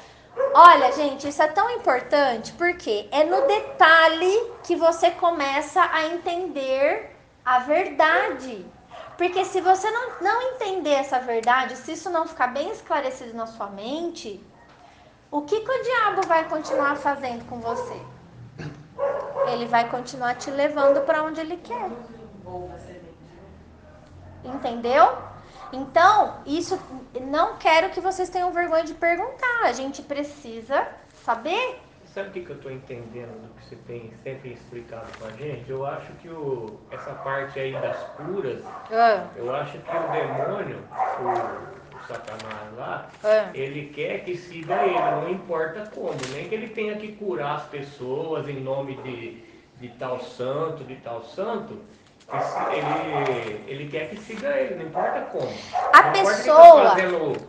Olha, gente, isso é tão importante porque é no detalhe que você começa a entender a verdade. Porque se você não entender essa verdade, se isso não ficar bem esclarecido na sua mente, o que o diabo vai continuar fazendo com você? Ele vai continuar te levando para onde ele quer. Entendeu? Então, isso, não quero que vocês tenham vergonha de perguntar. A gente precisa saber. Sabe o que eu estou entendendo do que você tem sempre explicado com a gente? Eu acho que essa parte aí das curas, eu acho que o demônio, o Satanás lá, ele quer que siga ele, não importa como, nem que ele tenha que curar as pessoas em nome de tal santo, ele quer que siga ele, não importa como. A não pessoa,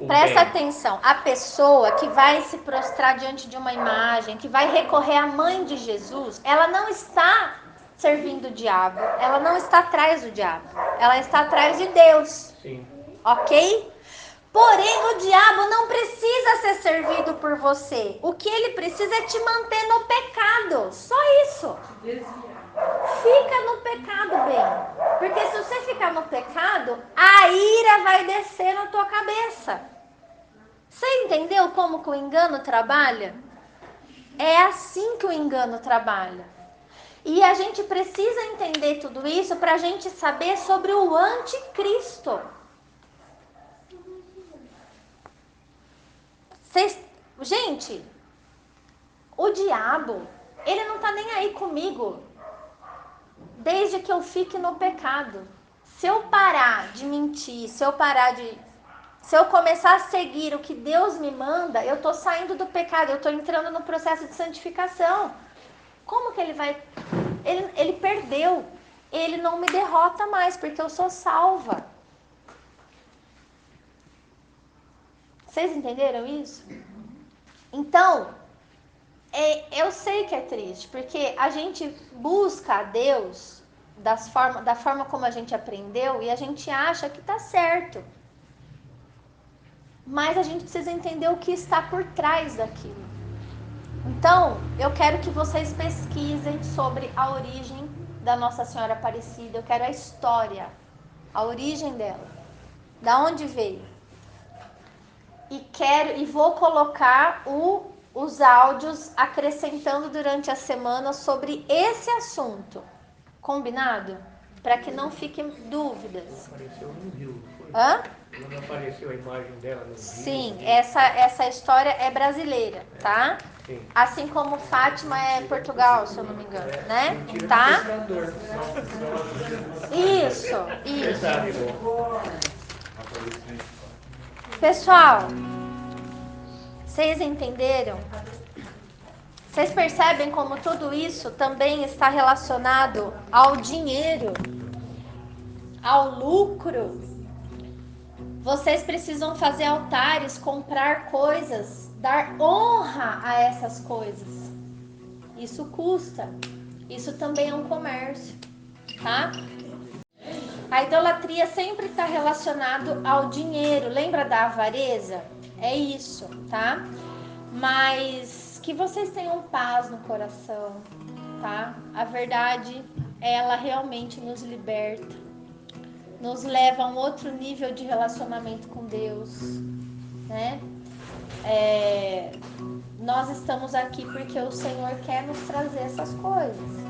presta bem. atenção, a pessoa que vai se prostrar diante de uma imagem, que vai recorrer à mãe de Jesus, ela não está servindo o diabo, ela não está atrás do diabo, ela está atrás de Deus. Sim. Ok? Porém, o diabo não precisa ser servido por você. O que ele precisa é te manter no pecado. Só isso. Fica no pecado, bem. Porque se você ficar no pecado, a ira vai descer na tua cabeça. Você entendeu como que o engano trabalha? É assim que o engano trabalha. E a gente precisa entender tudo isso para a gente saber sobre o anticristo. Gente, o diabo, ele não tá nem aí comigo, desde que eu fique no pecado. Se eu parar de mentir, se eu começar a seguir o que Deus me manda, eu tô saindo do pecado, eu tô entrando no processo de santificação. Como que ele vai... Ele perdeu, ele não me derrota mais, porque eu sou salva. Vocês entenderam isso? Então, eu sei que é triste, porque a gente busca a Deus da forma como a gente aprendeu e a gente acha que está certo. Mas a gente precisa entender o que está por trás daquilo. Então, eu quero que vocês pesquisem sobre a origem da Nossa Senhora Aparecida. Eu quero a história, a origem dela, da onde veio. E vou colocar os áudios acrescentando durante a semana sobre esse assunto. Combinado? Para que não fiquem dúvidas. Apareceu no Rio, não foi? Hã? Não apareceu a imagem dela no Rio? Sim, essa história é brasileira, tá? Sim. Assim como Fátima é Portugal, se eu não me engano, né? Tá? Isso. Pessoal, vocês entenderam? Vocês percebem como tudo isso também está relacionado ao dinheiro, ao lucro? Vocês precisam fazer altares, comprar coisas, dar honra a essas coisas. Isso custa. Isso também é um comércio, tá? A idolatria sempre está relacionado ao dinheiro. Lembra da avareza? É isso, tá? Mas que vocês tenham paz no coração, tá? A verdade, ela realmente nos liberta, nos leva a um outro nível de relacionamento com Deus, né? Nós estamos aqui porque o Senhor quer nos trazer essas coisas.